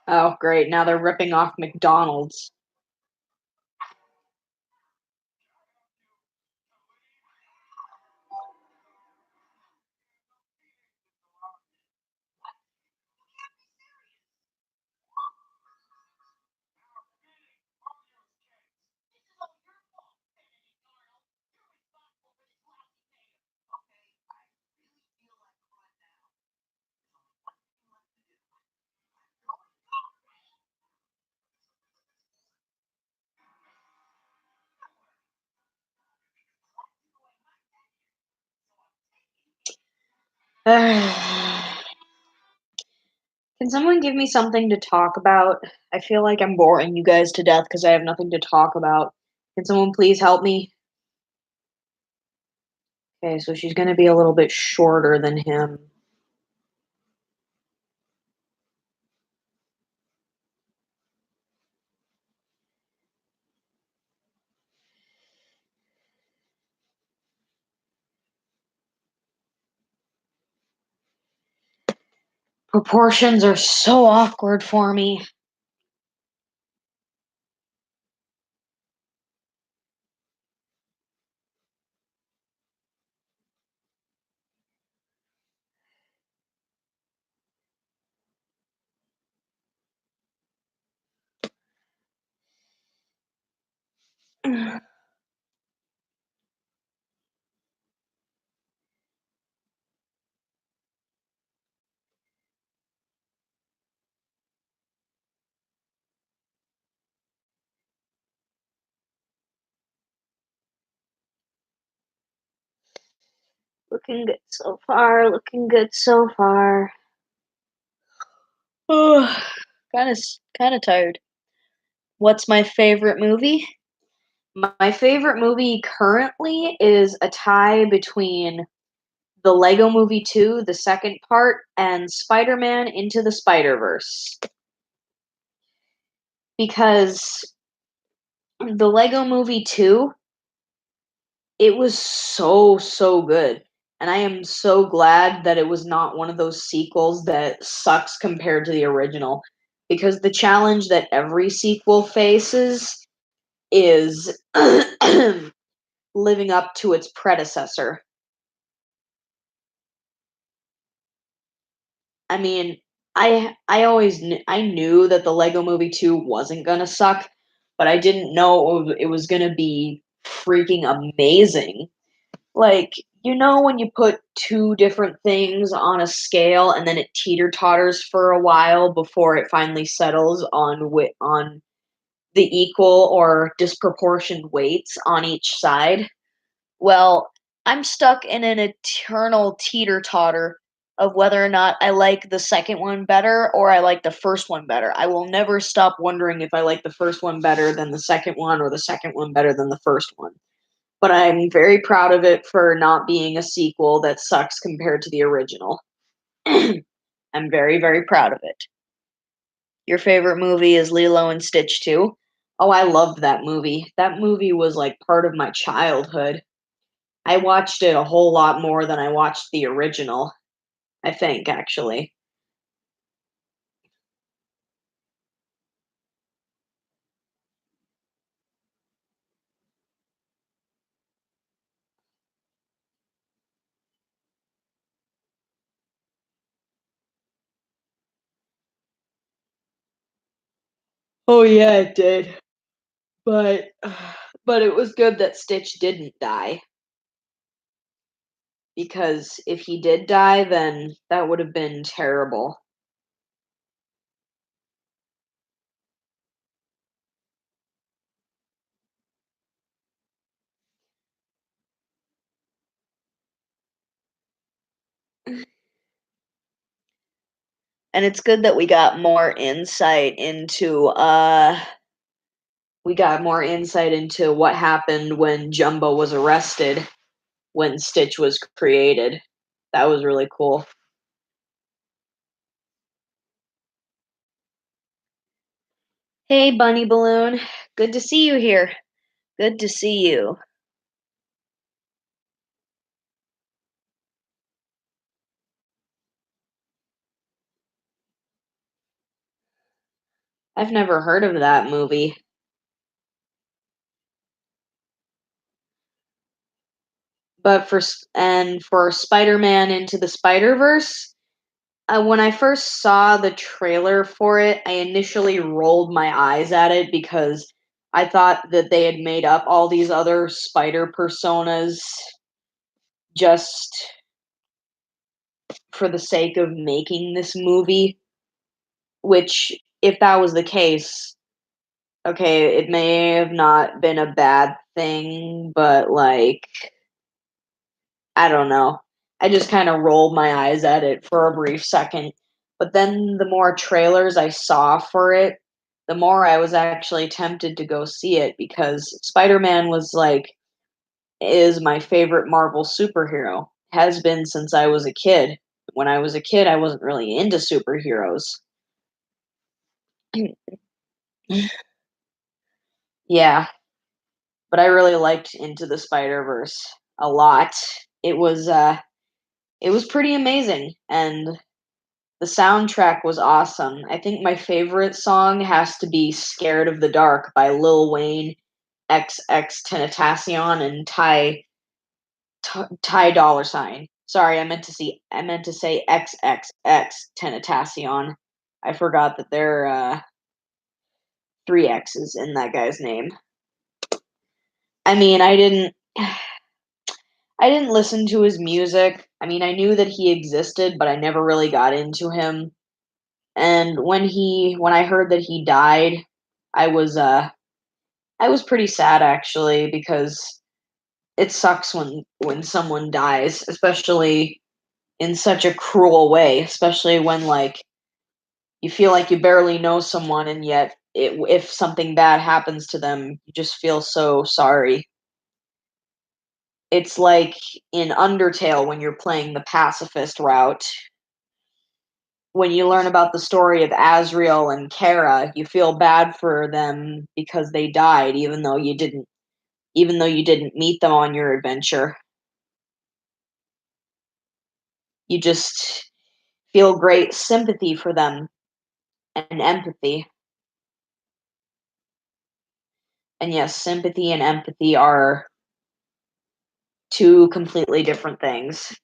oh, great. Now they're ripping off McDonald's. Can someone give me something to talk about? I feel like I'm boring you guys to death because I have nothing to talk about. Can someone please help me? Okay, so she's gonna be a little bit shorter than him. Proportions are so awkward for me. Looking good so far. Looking good so far. Kind of, kind of tired. What's my favorite movie? My favorite movie currently is a tie between the Lego Movie 2, the second part, and Spider-Man Into the Spider-Verse. Because the Lego Movie 2, it was so, so good. And I am so glad that it was not one of those sequels that sucks compared to the original. Because the challenge that every sequel faces is living up to its predecessor. I mean, I knew that the Lego Movie 2 wasn't gonna suck, but I didn't know it was gonna be freaking amazing. Like, when you put two different things on a scale and then it teeter-totters for a while before it finally settles on the equal or disproportioned weights on each side? Well, I'm stuck in an eternal teeter-totter of whether or not I like the second one better or I like the first one better. I will never stop wondering if I like the first one better than the second one or the second one better than the first one. But I'm very proud of it for not being a sequel that sucks compared to the original. I'm very, very proud of it. Your favorite movie is Lilo and Stitch 2? Oh, I loved that movie. That movie was like part of my childhood. I watched it a whole lot more than I watched the original, I think, actually. Oh yeah, it did. But but it was good that Stitch didn't die because if he did die, then that would have been terrible. And it's good that we got more insight into what happened when Jumbo was arrested when Stitch was created. That was really cool. Hey, Bunny Balloon. Good to see you here. Good to see you. I've never heard of that movie. But for Spider-Man Into the Spider-Verse, when I first saw the trailer for it, I initially rolled my eyes at it because I thought that they had made up all these other spider personas just for the sake of making this movie, which, if that was the case, okay, it may have not been a bad thing, but like, I don't know. I just kind of rolled my eyes at it for a brief second. But then the more trailers I saw for it, the more I was actually tempted to go see it because Spider Man is my favorite Marvel superhero. Has been since I was a kid. When I was a kid, I wasn't really into superheroes. Yeah, but I really liked Into the Spider-Verse a lot. It was uh it was pretty amazing and the soundtrack was awesome. I think my favorite song has to be Scared of the Dark by Lil Wayne, XX Tentacion, and Ty Dollar Sign. Sorry, I meant to say XXX Tentacion. I forgot that there are three X's in that guy's name. I mean, I didn't listen to his music. I mean, I knew that he existed, but I never really got into him. And when I heard that he died, I was uh I was pretty sad actually because it sucks when someone dies, especially in such a cruel way, especially when like you feel like you barely know someone and yet if something bad happens to them, you just feel so sorry. It's like in Undertale when you're playing the pacifist route. When you learn about the story of Asriel and Kara, you feel bad for them because they died even though you didn't meet them on your adventure. You just feel great sympathy for them and empathy. And yes, sympathy and empathy are two completely different things.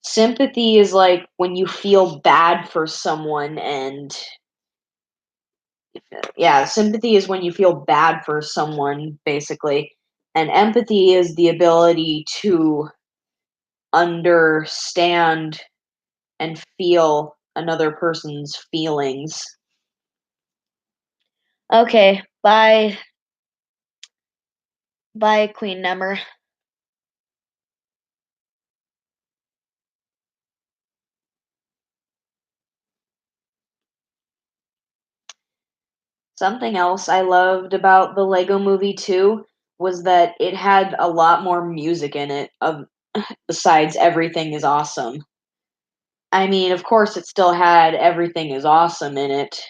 Sympathy is like when you feel bad for someone and yeah, sympathy is when you feel bad for someone basically. And empathy is the ability to understand and feel another person's feelings. Okay, bye. Bye, Queen Nemmer. Something else I loved about the Lego Movie 2 was that it had a lot more music in it besides Everything is Awesome. I mean, of course it still had Everything is Awesome in it,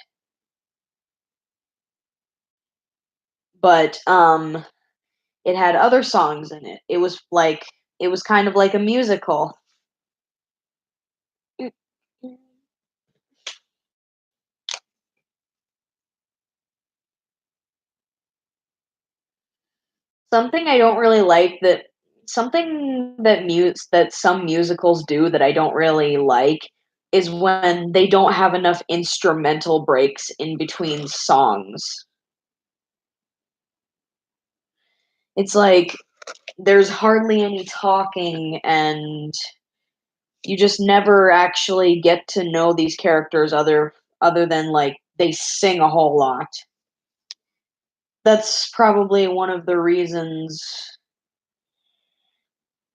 but it had other songs in it. It was kind of like a musical. Something I don't really like that something that that some musicals do that I don't really like is when they don't have enough instrumental breaks in between songs. It's like there's hardly any talking and you just never actually get to know these characters other than like they sing a whole lot. That's probably one of the reasons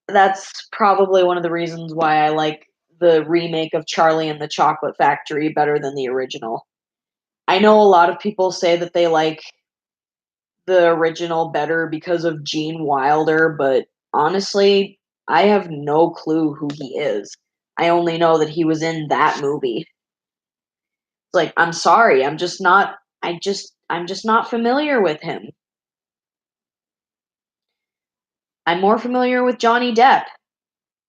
that's probably one of the reasons why I like the remake of Charlie and the Chocolate Factory better than the original. I know a lot of people say that they like the original better because of Gene Wilder, but honestly, I have no clue who he is. I only know that he was in that movie. It's like, I'm sorry, I'm just not familiar with him. I'm more familiar with Johnny Depp.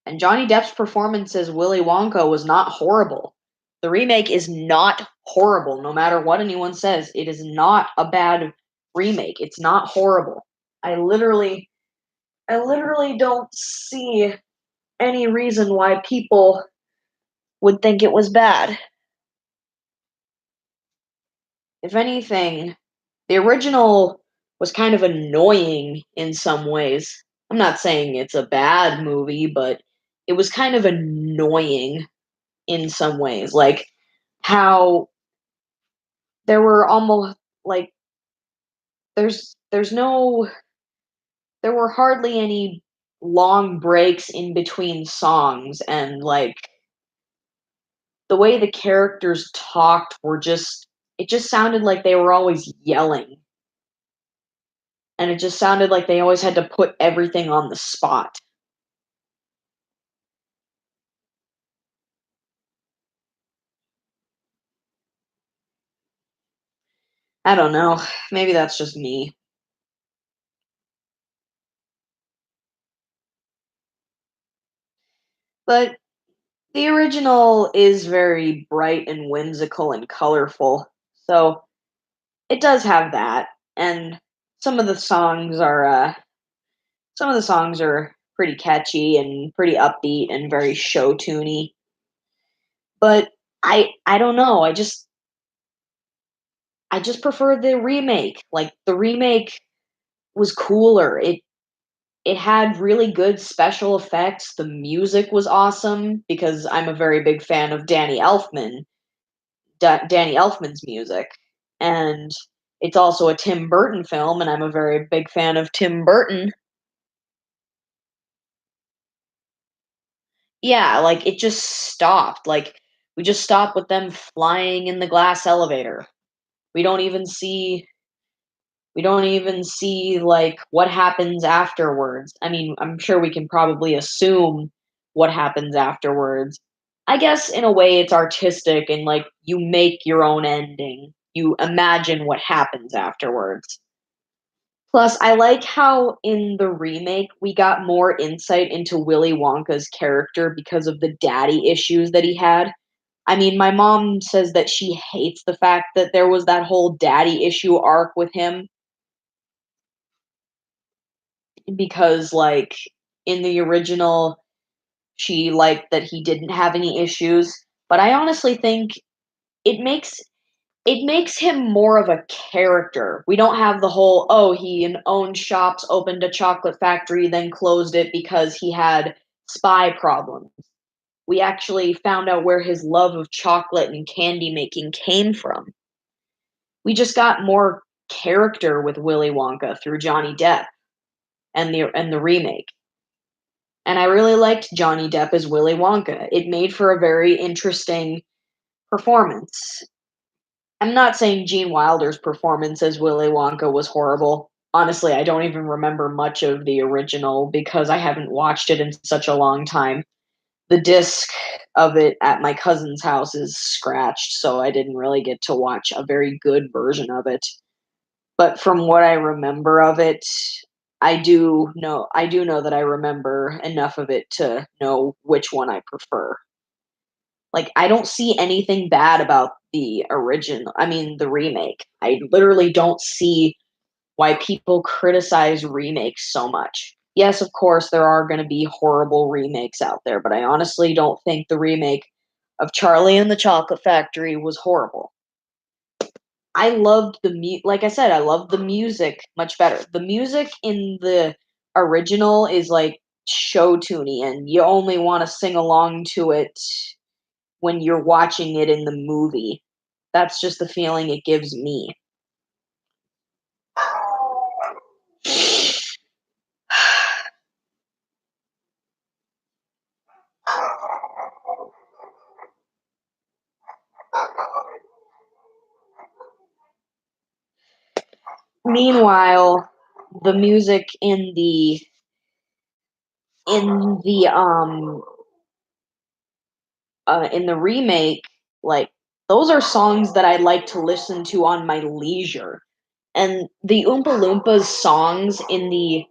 And Johnny Depp's performance as Willy Wonka was not horrible. The remake is not horrible, no matter what anyone says. It is not a bad remake. It's not horrible. I literally I literally don't see any reason why people would think it was bad. If anything, the original was kind of annoying in some ways. I'm not saying it's a bad movie, but it was kind of annoying in some ways. Like how there were almost like there's no there were hardly any long breaks in between songs and like the way the characters talked were just it just sounded like they were always yelling and it just sounded like they always had to put everything on the spot. I don't know. Maybe that's just me. But the original is very bright and whimsical and colorful. So it does have that and some of the songs are some of the songs are pretty catchy and pretty upbeat and very show tuney. But I don't know. I just prefer the remake. Like the remake was cooler. It had really good special effects. The music was awesome because I'm a very big fan of Danny Elfman's music. And it's also a Tim Burton film and I'm a very big fan of Tim Burton. Yeah, like it just stopped. Like we just stopped with them flying in the glass elevator. We don't even see We don't even see like what happens afterwards. I mean, I'm sure we can probably assume what happens afterwards. I guess in a way it's artistic and like you make your own ending. You imagine what happens afterwards. Plus, I like how in the remake we got more insight into Willy Wonka's character because of the daddy issues that he had. I mean, my mom says that she hates the fact that there was that whole daddy issue arc with him because, like, in the original, she liked that he didn't have any issues. But I honestly think it makes it makes him more of a character. We don't have the whole, oh, he owned shops, opened a chocolate factory, then closed it because he had spy problems. We actually found out where his love of chocolate and candy making came from. We just got more character with Willy Wonka through Johnny Depp and the remake. And I really liked Johnny Depp as Willy Wonka. It made for a very interesting performance. I'm not saying Gene Wilder's performance as Willy Wonka was horrible. Honestly, I don't even remember much of the original because I haven't watched it in such a long time. The disc of it at my cousin's house is scratched, so I didn't really get to watch a very good version of it. But from what I remember of it, I do know that I remember enough of it to know which one I prefer. Like, I don't see anything bad about the remake. I literally don't see why people criticize remakes so much. Yes, of course, there are going to be horrible remakes out there, but I honestly don't think the remake of Charlie and the Chocolate Factory was horrible. I loved like I said, I loved the music much better. The music in the original is like show tuney, and you only want to sing along to it when you're watching it in the movie. That's just the feeling it gives me. Meanwhile, the music in the in the remake, like those are songs that I like to listen to on my leisure. And the Oompa Loompa songs in the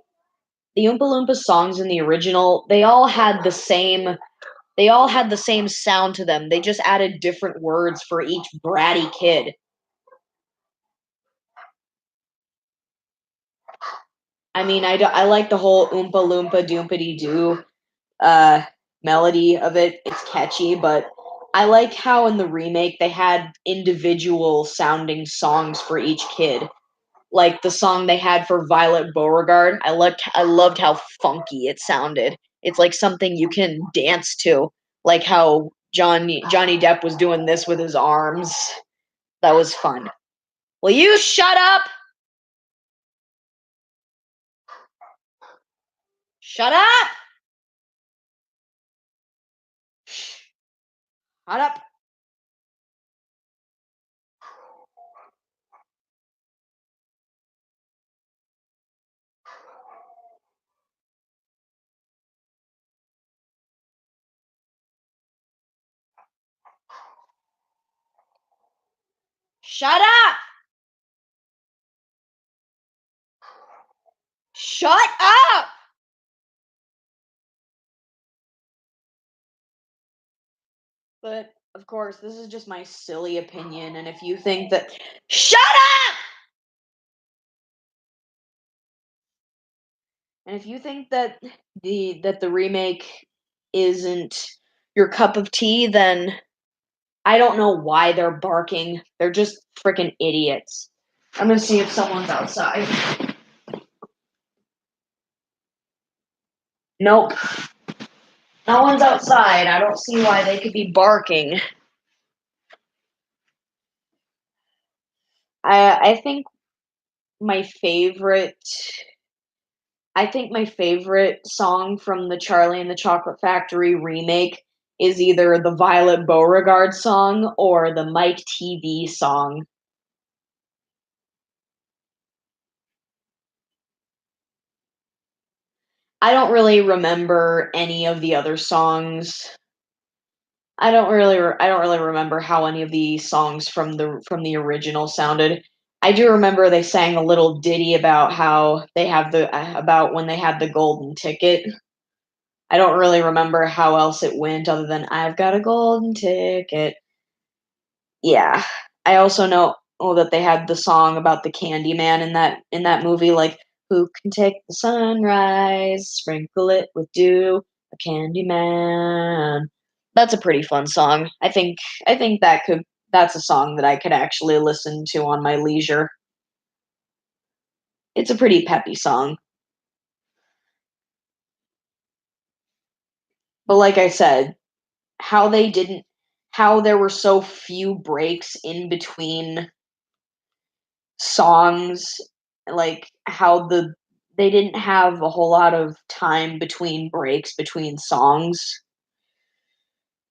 original, they all had the same sound to them. They just added different words for each bratty kid. I mean, I like the whole Oompa Loompa Doompity Doo uh, melody of it. It's catchy, but I like how in the remake they had individual sounding songs for each kid. Like the song they had for Violet Beauregard, I loved how funky it sounded. It's like something you can dance to, like how Johnny Depp was doing this with his arms. That was fun. Will you shut up? Shut up! Shut up! Shut up! Shut up! But of course, this is just my silly opinion, and if you think that, shut up! And if you think that the remake isn't your cup of tea, then I don't know why they're barking. They're just freaking idiots. I'm gonna see if someone's outside. Nope, no one's outside. I don't see why they could be barking. I think my favorite my favorite song from the Charlie and the Chocolate Factory remake is either the Violet Beauregard song or the Mike TV song. I don't really remember any of the other songs. I don't really remember how any of the songs from the original sounded. I do remember they sang a little ditty about how they have the about when they had the golden ticket. I don't really remember how else it went other than "I've got a golden ticket." Yeah. I also know that they had the song about the Candyman in that movie, like, "Who can take the sunrise, sprinkle it with dew, a Candyman." That's a pretty fun song. I think that's a song that I could actually listen to on my leisure. It's a pretty peppy song. But like I said, how they didn't how there were so few breaks in between songs, like how they didn't have a whole lot of time between breaks between songs.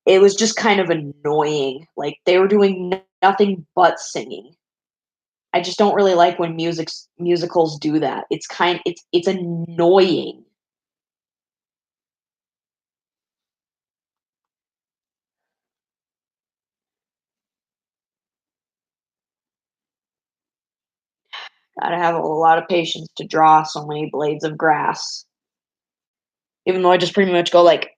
It was just kind of annoying. Like they were doing nothing but singing. I just don't really like when musicals do that. It's annoying. Gotta have a lot of patience to draw so many blades of grass. Even though I just pretty much go like,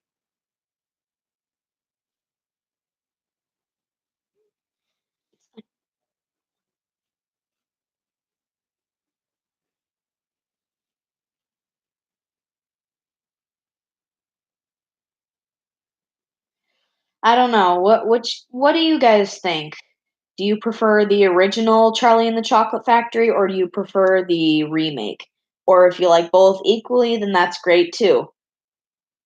I don't know. What do you guys think? Do you prefer the original Charlie and the Chocolate Factory or do you prefer the remake? Or if you like both equally, then that's great too.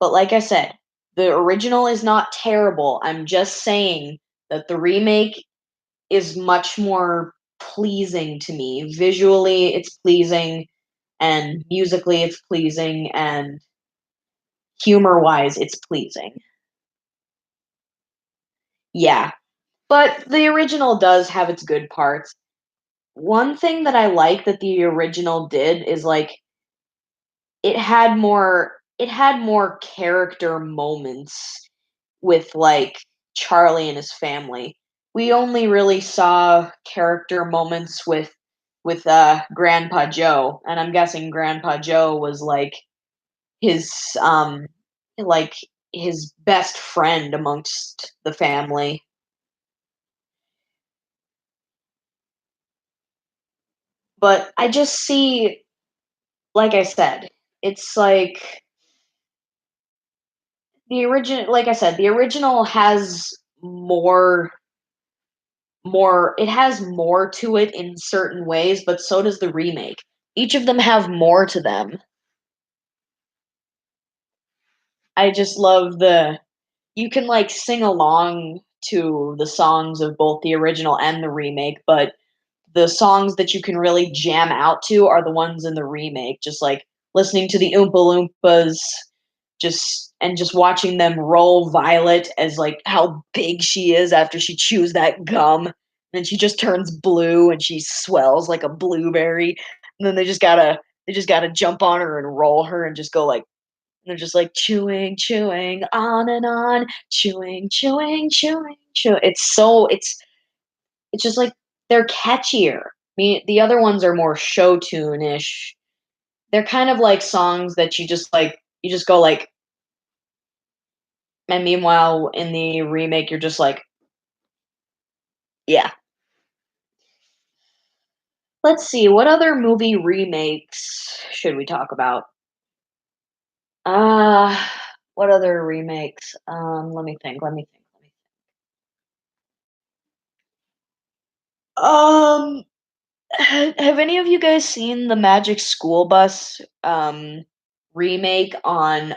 But like I said, the original is not terrible. I'm just saying that the remake is much more pleasing to me. Visually, it's pleasing, and musically, it's pleasing, and humor wise, it's pleasing. Yeah. But the original does have its good parts. One thing that I like that the original did is like it had more character moments with like Charlie and his family. We only really saw character moments with Grandpa Joe, and I'm guessing Grandpa Joe was his like his best friend amongst the family. But I just see, like I said, it's like the original, like I said, the original has more it has more to it in certain ways, but so does the remake. Each of them have more to them. I just love the you can like sing along to the songs of both the original and the remake, but the songs that you can really jam out to are the ones in the remake. Just like listening to the Oompa Loompas, just watching them roll Violet as like how big she is after she chews that gum. And she just turns blue and she swells like a blueberry. And then they just gotta jump on her and roll her and just go like they're just like chewing, chewing, on and on, chewing, chewing, chewing, chew. It's just like they're catchier. I mean, the other ones are more show tune-ish. They're kind of like songs that you just go like, and meanwhile in the remake you're just like, yeah. Let's see, what other movie remakes should we talk about? Uh what other remakes? Let me think. Let me think. Have any of you guys seen the Magic School Bus remake on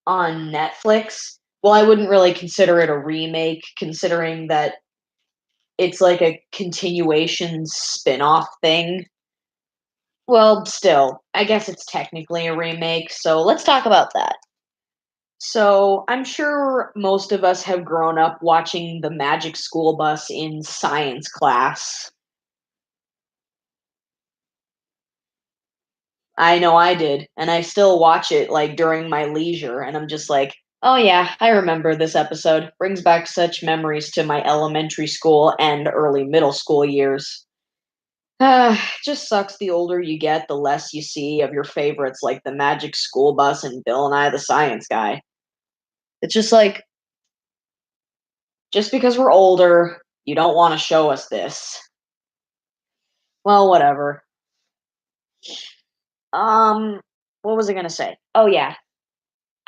Netflix? Well, I wouldn't really consider it a remake considering that it's like a continuation spin-off thing. Well, still, I guess it's technically a remake, so let's talk about that. So, I'm sure most of us have grown up watching the Magic School Bus in science class. I know I did, and I still watch it like during my leisure, and I'm just like, oh yeah, I remember this episode. Brings back such memories to my elementary school and early middle school years. Just sucks the older you get, the less you see of your favorites like the Magic School Bus and Bill and I the Science Guy. It's just like, just because we're older, you don't want to show us this. Well, whatever. Um, what was I gonna say? Oh yeah,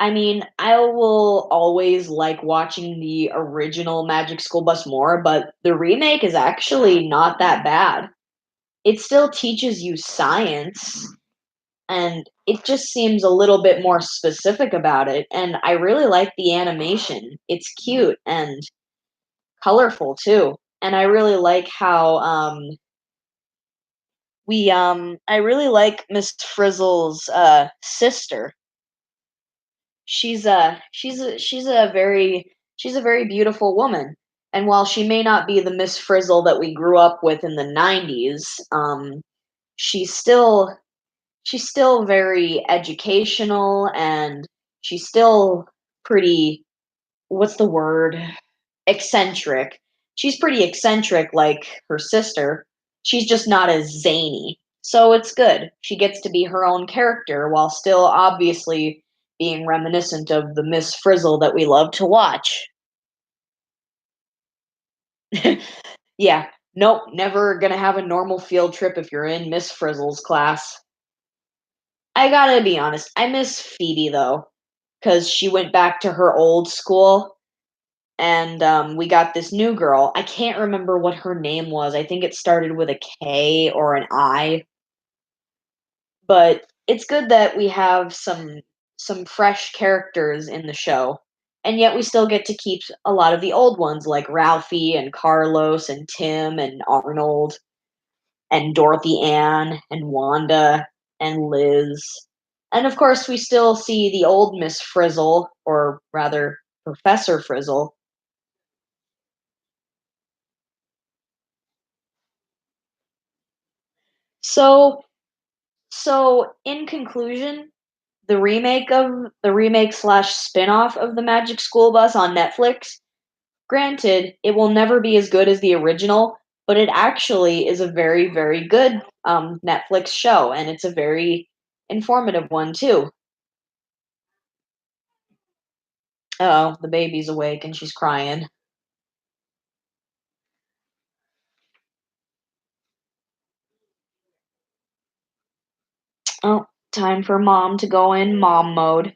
I mean, I will always like watching the original Magic School Bus more, but the remake is actually not that bad. It still teaches you science, and it just seems a little bit more specific about it. And I really like the animation. It's cute and colorful too. And I really like how I really like Miss Frizzle's sister. She's a very beautiful woman. And while she may not be the Miss Frizzle that we grew up with in the 90s, she's still she's still very educational, and she's still pretty, what's the word? Eccentric. She's pretty eccentric like her sister. She's just not as zany. So it's good. She gets to be her own character while still obviously being reminiscent of the Miss Frizzle that we love to watch. Yeah, nope, never gonna have a normal field trip if you're in Miss Frizzle's class. I gotta be honest, I miss Phoebe though, because she went back to her old school, and we got this new girl. I can't remember what her name was. I think it started with a K or an I, but it's good that we have some fresh characters in the show, and yet we still get to keep a lot of the old ones like Ralphie and Carlos and Tim and Arnold and Dorothy Ann and Wanda and Liz. And of course, we still see the old Miss Frizzle, or rather, Professor Frizzle. So, so in conclusion, the remake slash spin-off of the Magic School Bus on Netflix, granted, it will never be as good as the original, but it actually is a very, very good Netflix show, and it's a very informative one too. Oh, the baby's awake and she's crying. Oh, time for mom to go in mom mode.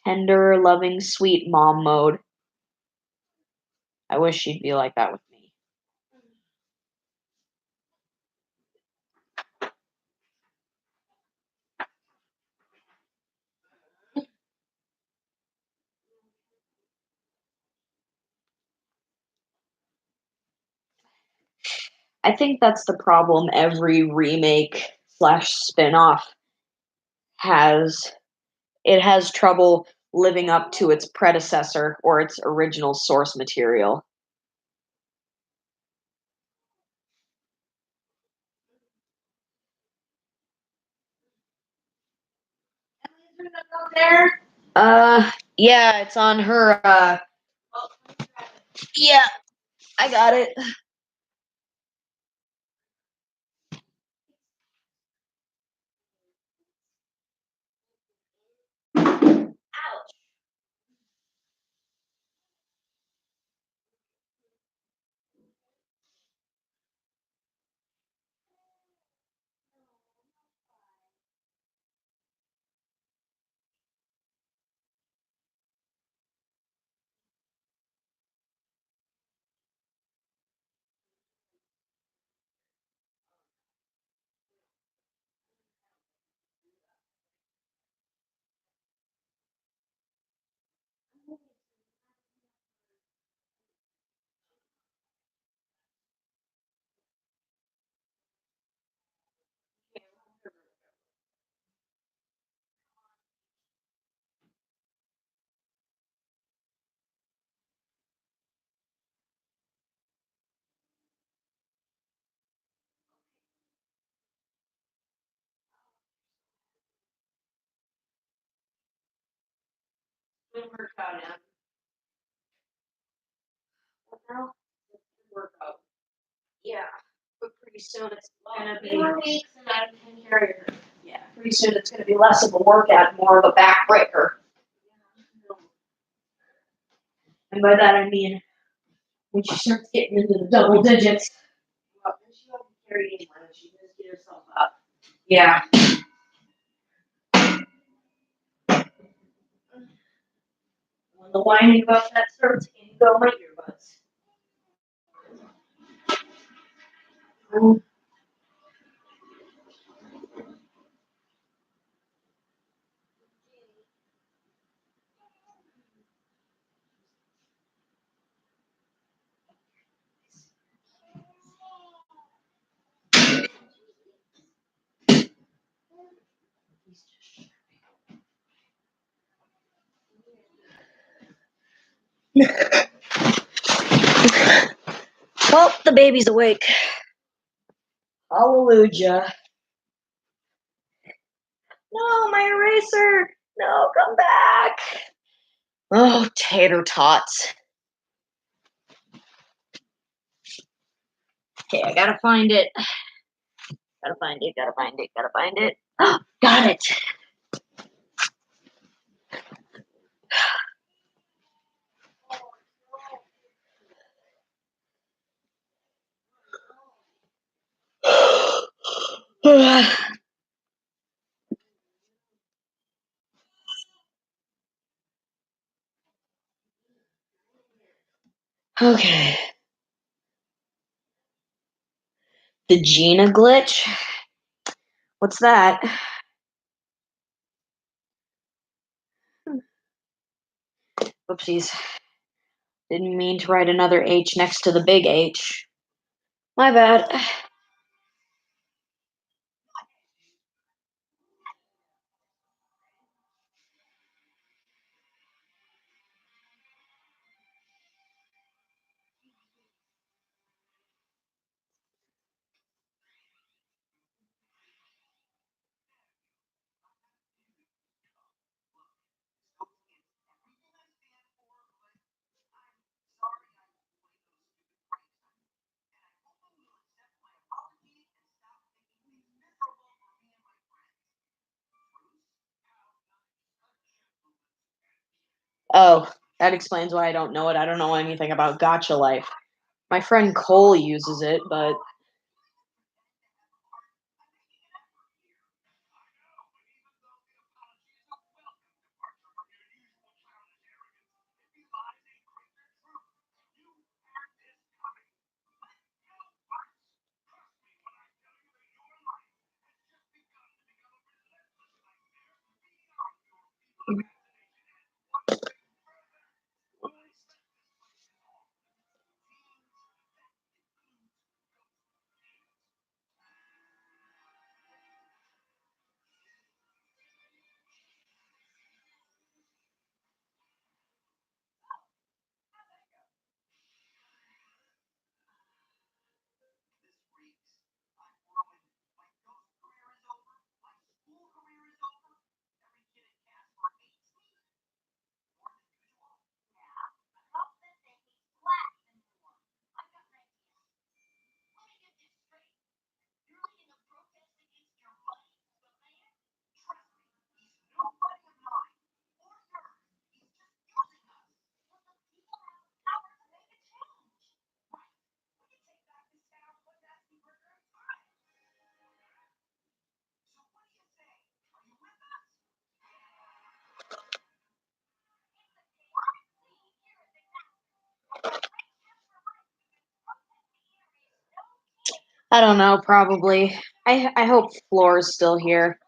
Tender, loving, sweet mom mode. I wish she'd be like that with me. I think that's the problem every remake slash spin-off has. It has trouble living up to its predecessor or its original source material. There? Yeah, it's on her, yeah, I got it. Good workout, yeah. What now? Good workout. Yeah. But pretty soon it's gonna be 4 weeks and I can carry her. yeah, pretty soon it's gonna be less of a workout, more of a backbreaker. And by that I mean when she starts getting into the double digits. Well, then she won't be carried anymore. She just get herself up. Yeah. When the whining about that starts, in go my earbuds. Well, the baby's awake. Hallelujah. No, my eraser. No, come back. Oh, tater tots. Okay, I gotta find it. Gotta find it, gotta find it, gotta find it. Oh, got it. Okay. The Gina glitch? What's that? Oopsies. Didn't mean to write another H next to the big H. My bad. Oh, that explains why I don't know it. I don't know anything about Gotcha Life. My friend Cole uses it, but I don't know, probably. I hope Floor's still here.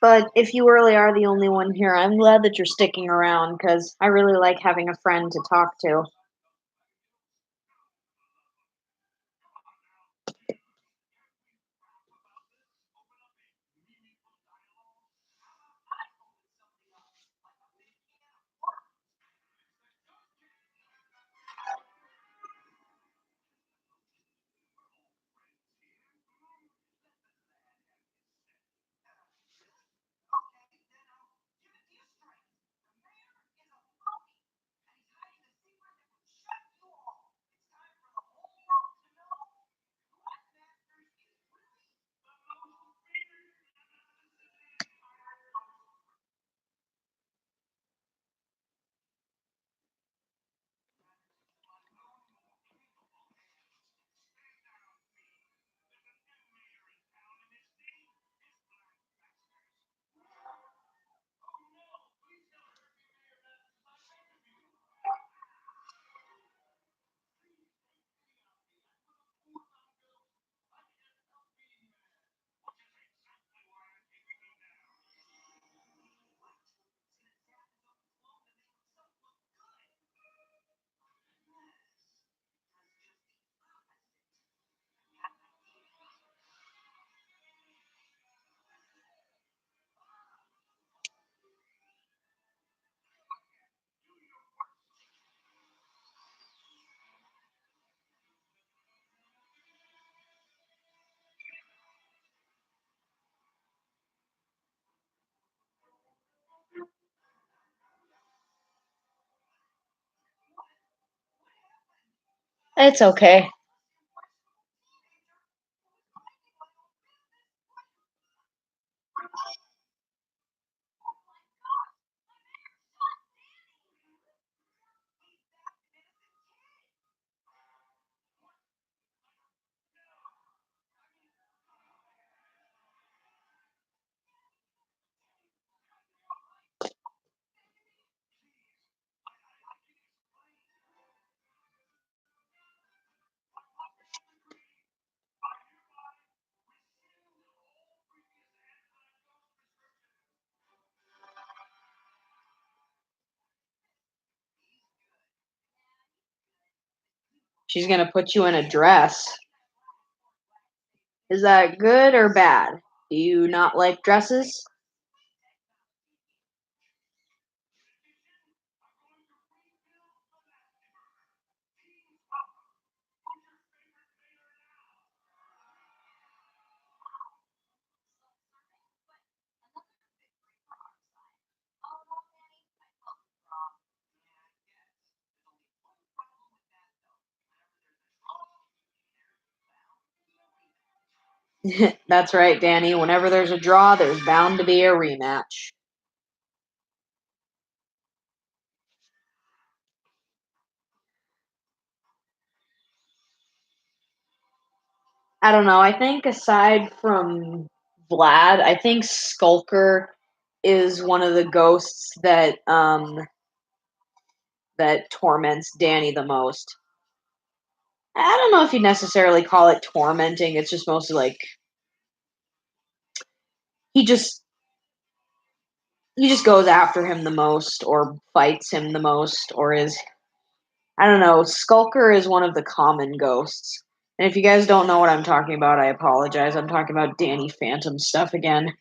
But if you really are the only one here, I'm glad that you're sticking around because I really like having a friend to talk to. It's okay. She's gonna put you in a dress. Is that good or bad? Do you not like dresses? That's right, Danny. Whenever there's a draw, there's bound to be a rematch. I don't know. I think aside from Vlad, I think Skulker is one of the ghosts that torments Danny the most. I don't know if you necessarily call it tormenting. It's just mostly like he just he just goes after him the most or fights him the most or is I don't know. Skulker is one of the common ghosts. And if you guys don't know what I'm talking about, I apologize. I'm talking about Danny Phantom stuff again.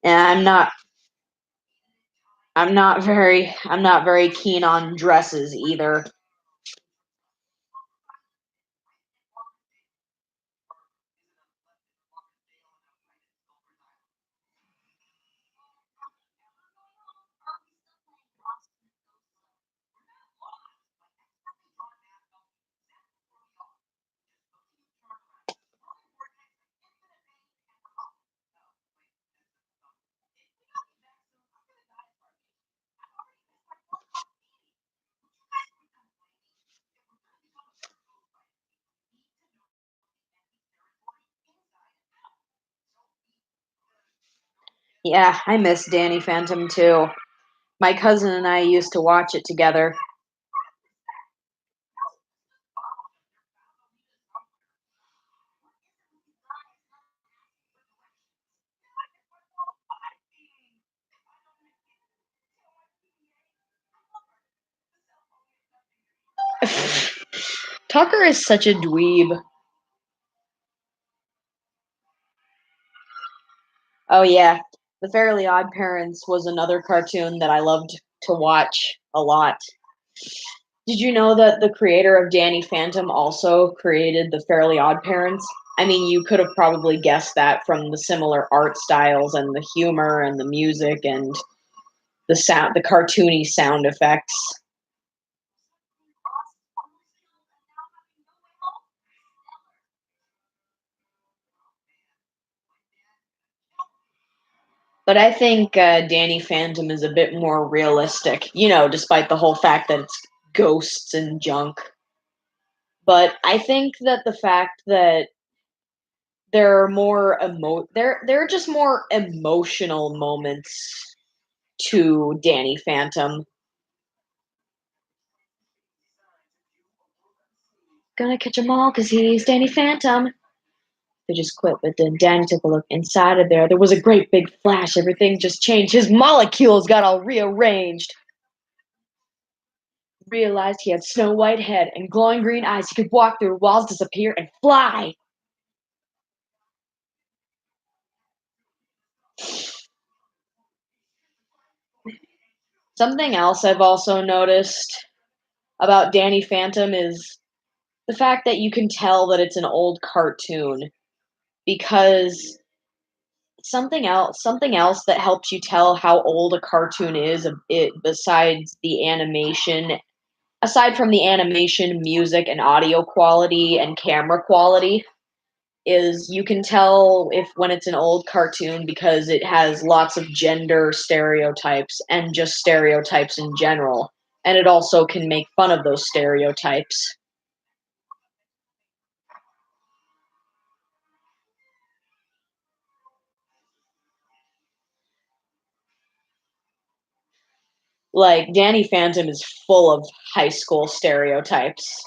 And I'm not very keen on dresses either. Yeah, I miss Danny Phantom too. My cousin and I used to watch it together. Tucker is such a dweeb. Oh yeah, The Fairly Odd Parents was another cartoon that I loved to watch a lot. Did you know that the creator of Danny Phantom also created The Fairly Odd Parents? I mean, you could have probably guessed that from the similar art styles and the humor and the music and the cartoony sound effects. But I think Danny Phantom is a bit more realistic, despite the whole fact that it's ghosts and junk. But I think that the fact that there are just more emotional moments to Danny Phantom. Gonna catch 'em all 'cause he's Danny Phantom. They just quit, but then Danny took a look inside of there. There was a great big flash. Everything just changed. His molecules got all rearranged. Realized he had snow white head and glowing green eyes. He could walk through walls, disappear, and fly. Something else I've also noticed about Danny Phantom is the fact that you can tell that it's an old cartoon because something else that helps you tell how old a cartoon is it besides the animation aside from the animation, music and audio quality and camera quality is you can tell if when it's an old cartoon because it has lots of gender stereotypes and just stereotypes in general. And it also can make fun of those stereotypes. Like Danny Phantom is full of high school stereotypes.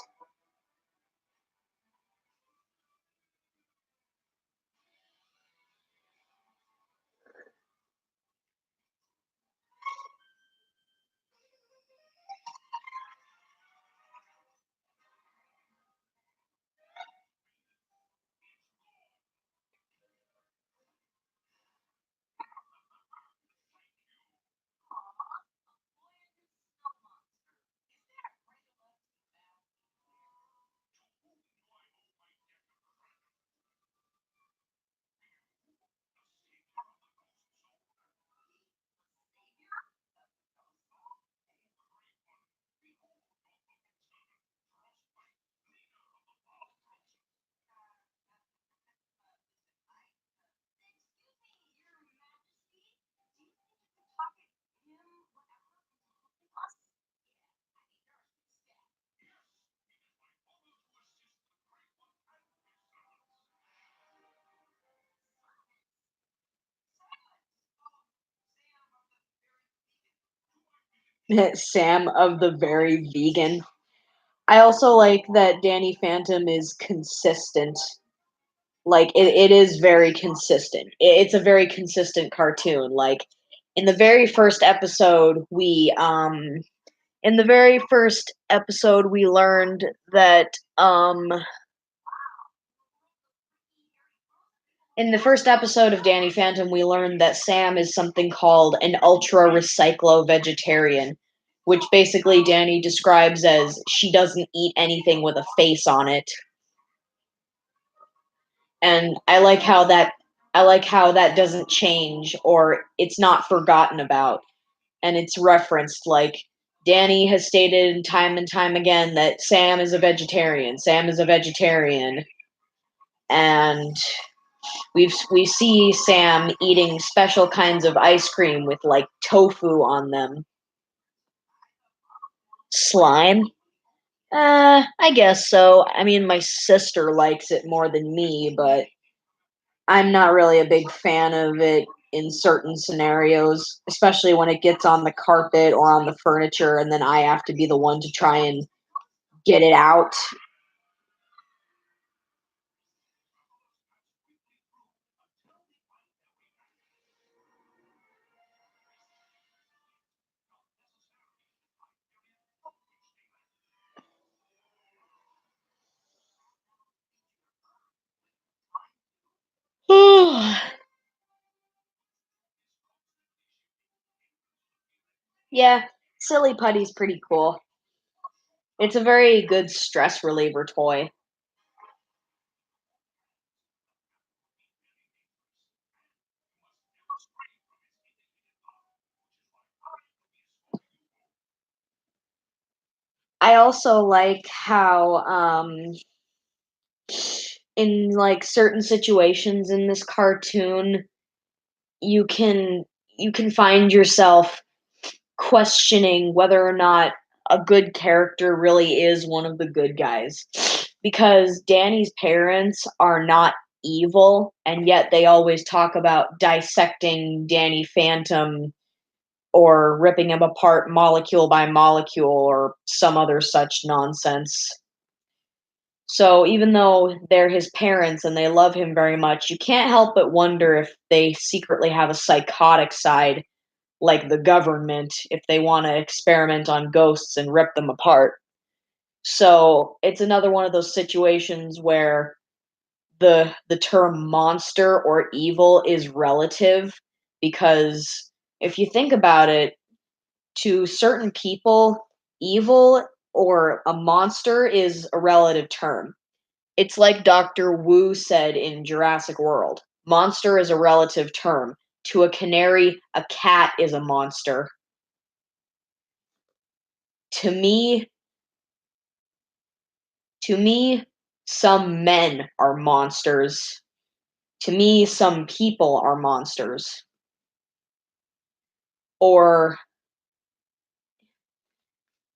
Sam of the very vegan. I also like that Danny Phantom is consistent. Like it is very consistent. It's a very consistent cartoon. Like in the very first episode, we learned that in the first episode of Danny Phantom, we learned that Sam is something called an ultra recyclo vegetarian, which basically Danny describes as she doesn't eat anything with a face on it. And I like how that doesn't change or it's not forgotten about and it's referenced like Danny has stated time and time again that Sam is a vegetarian. Sam is a vegetarian. And we see Sam eating special kinds of ice cream with like tofu on them. Slime? I guess so. I mean, my sister likes it more than me, but I'm not really a big fan of it in certain scenarios, especially when it gets on the carpet or on the furniture, and then I have to be the one to try and get it out. Yeah, silly putty's pretty cool. It's a very good stress reliever toy. I also like how in like certain situations in this cartoon you can you can find yourself questioning whether or not a good character really is one of the good guys. Because Danny's parents are not evil, and yet they always talk about dissecting Danny Phantom or ripping him apart molecule by molecule or some other such nonsense. So even though they're his parents and they love him very much, you can't help but wonder if they secretly have a psychotic side like the government if they want to experiment on ghosts and rip them apart. So it's another one of those situations where the term monster or evil is relative because if you think about it, to certain people, evil or a monster is a relative term. It's like Dr. Wu said in Jurassic World. Monster is a relative term. To a canary, a cat is a monster. To me, to me, some men are monsters. To me, some people are monsters. Or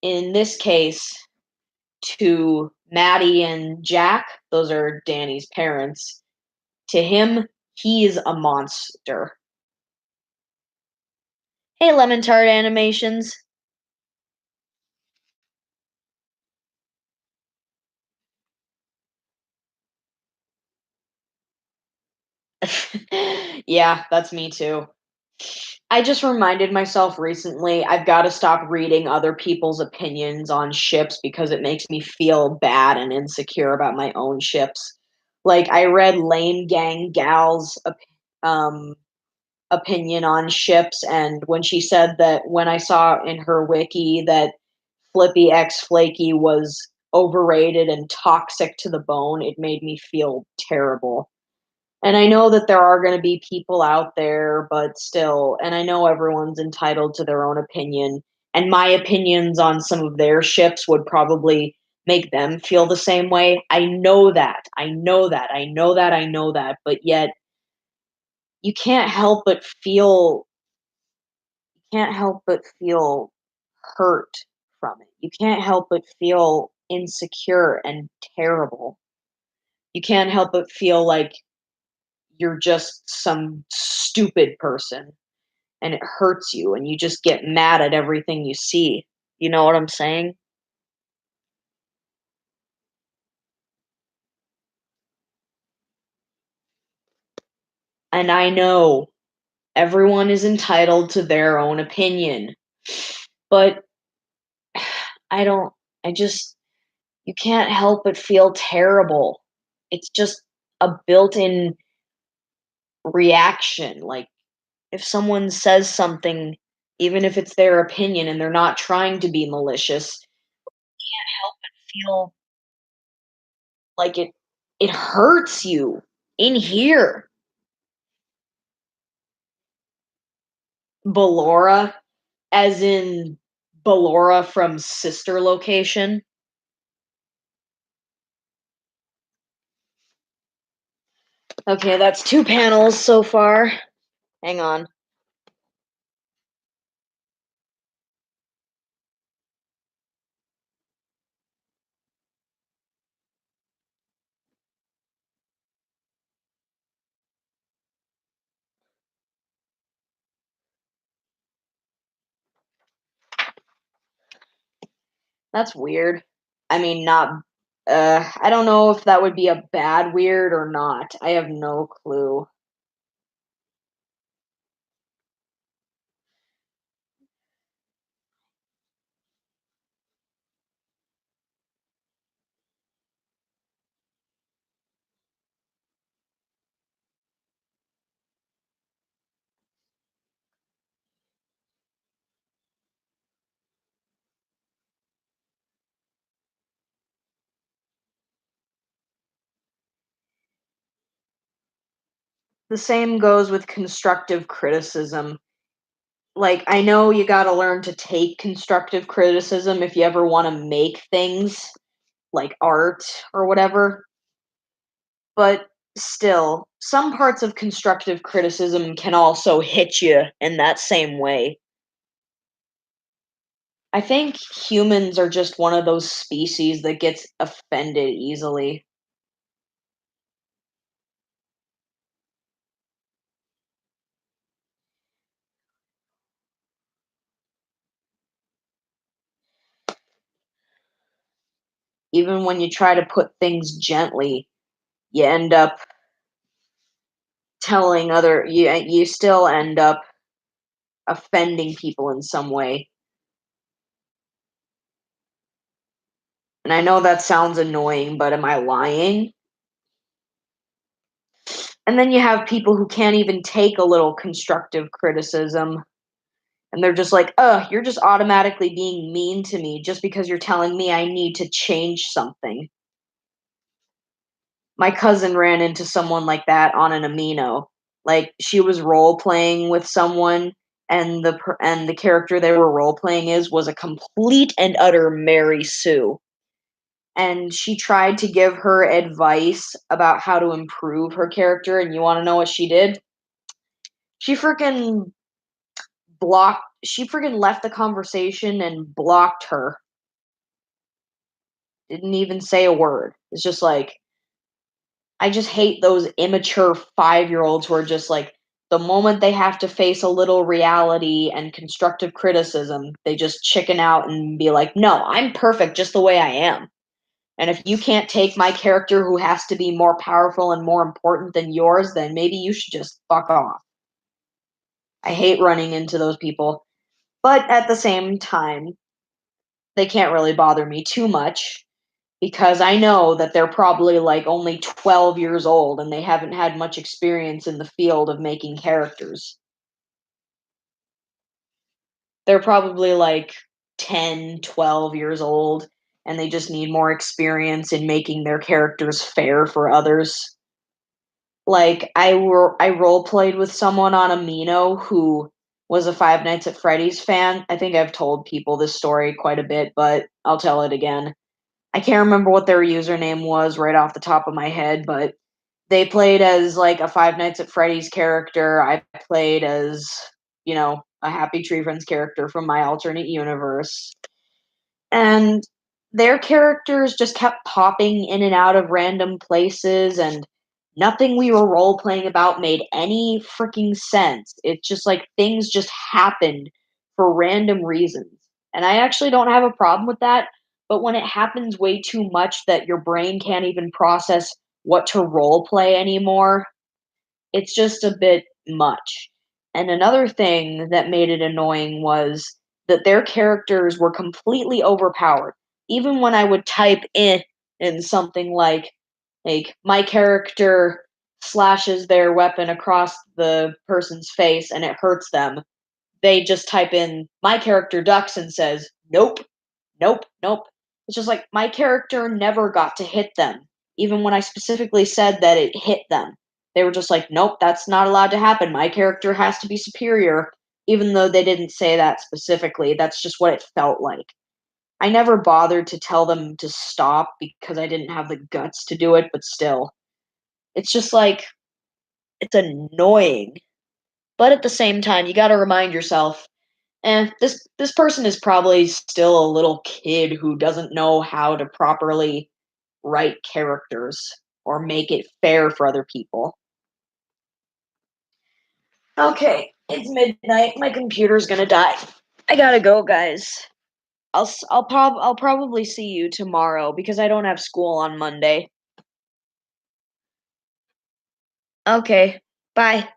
in this case, to Maddie and Jack, those are Danny's parents. To him, he's a monster. Hey, Lemon Tart Animations. Yeah, that's me too. I just reminded myself recently I've got to stop reading other people's opinions on ships because it makes me feel bad and insecure about my own ships. Like I read Lame Gang Gal's um, opinion on ships, and when she said that when I saw in her wiki that Flippy X Flaky was overrated and toxic to the bone, it made me feel terrible. And I know that there are going to be people out there, but still, and I know everyone's entitled to their own opinion. And my opinions on some of their ships would probably make them feel the same way. I know that. I know that. I know that. I know that. But yet, you can't help but feel, can't help but feel hurt from it. You can't help but feel insecure and terrible. You can't help but feel like you're just some stupid person and it hurts you and you just get mad at everything you see. You know what I'm saying? And I know everyone is entitled to their own opinion, but I don't, I just, you can't help but feel terrible. It's just a built in reaction. Like, if someone says something, even if it's their opinion and they're not trying to be malicious, can't help but feel like it hurts you in here. Ballora, as in Ballora from Sister Location. Okay, that's two panels so far. Hang on. That's weird. I mean, not. I don't know if that would be a bad weird or not. I have no clue. The same goes with constructive criticism. Like, I know you got to learn to take constructive criticism if you ever want to make things like art or whatever, but still, some parts of constructive criticism can also hit you in that same way. I think humans are just one of those species that gets offended easily. Even when you try to put things gently, you end up you still end up offending people in some way. And I know that sounds annoying, but am I lying? And then you have people who can't even take a little constructive criticism. And they're just like, ugh, you're just automatically being mean to me just because you're telling me I need to change something. My cousin ran into someone like that on an amino. Like, she was role playing with someone, and the character they were role playing is was a complete and utter Mary Sue. And she tried to give her advice about how to improve her character, and you want to know what she did? She freaking she freaking left the conversation and blocked her. Didn't even say a word. It's just like, I just hate those immature 5-year-olds who are just like, the moment they have to face a little reality and constructive criticism, they just chicken out and be like, no, I'm perfect just the way I am. And if you can't take my character who has to be more powerful and more important than yours, then maybe you should just fuck off. I hate running into those people. But at the same time, they can't really bother me too much because I know that they're probably like only 12 years old and they haven't had much experience in the field of making characters. They're probably like 10, 12 years old and they just need more experience in making their characters fair for others. Like, I role played with someone on Amino who was a Five Nights at Freddy's fan. I think I've told people this story quite a bit, but I'll tell it again. I can't remember what their username was right off the top of my head, but they played as like a Five Nights at Freddy's character. I played as, a Happy Tree Friends character from my alternate universe. And their characters just kept popping in and out of random places, and nothing we were role playing about made any freaking sense. It's just like things just happened for random reasons. And I actually don't have a problem with that, but when it happens way too much that your brain can't even process what to role play anymore, it's just a bit much. And another thing that made it annoying was that their characters were completely overpowered. Even when I would type in something like my character slashes their weapon across the person's face and it hurts them, they just type in my character ducks and says, "Nope, nope, nope." It's just like my character never got to hit them, even when I specifically said that it hit them. They were just like, "Nope, that's not allowed to happen. My character has to be superior," even though they didn't say that specifically. That's just what it felt like. I never bothered to tell them to stop because I didn't have the guts to do it, but still. It's just like it's annoying. But at the same time, you got to remind yourself, this person is probably still a little kid who doesn't know how to properly write characters or make it fair for other people. Okay, it's midnight. My computer's gonna die. I gotta go, guys. I'll probably see you tomorrow because I don't have school on Monday. Okay. Bye.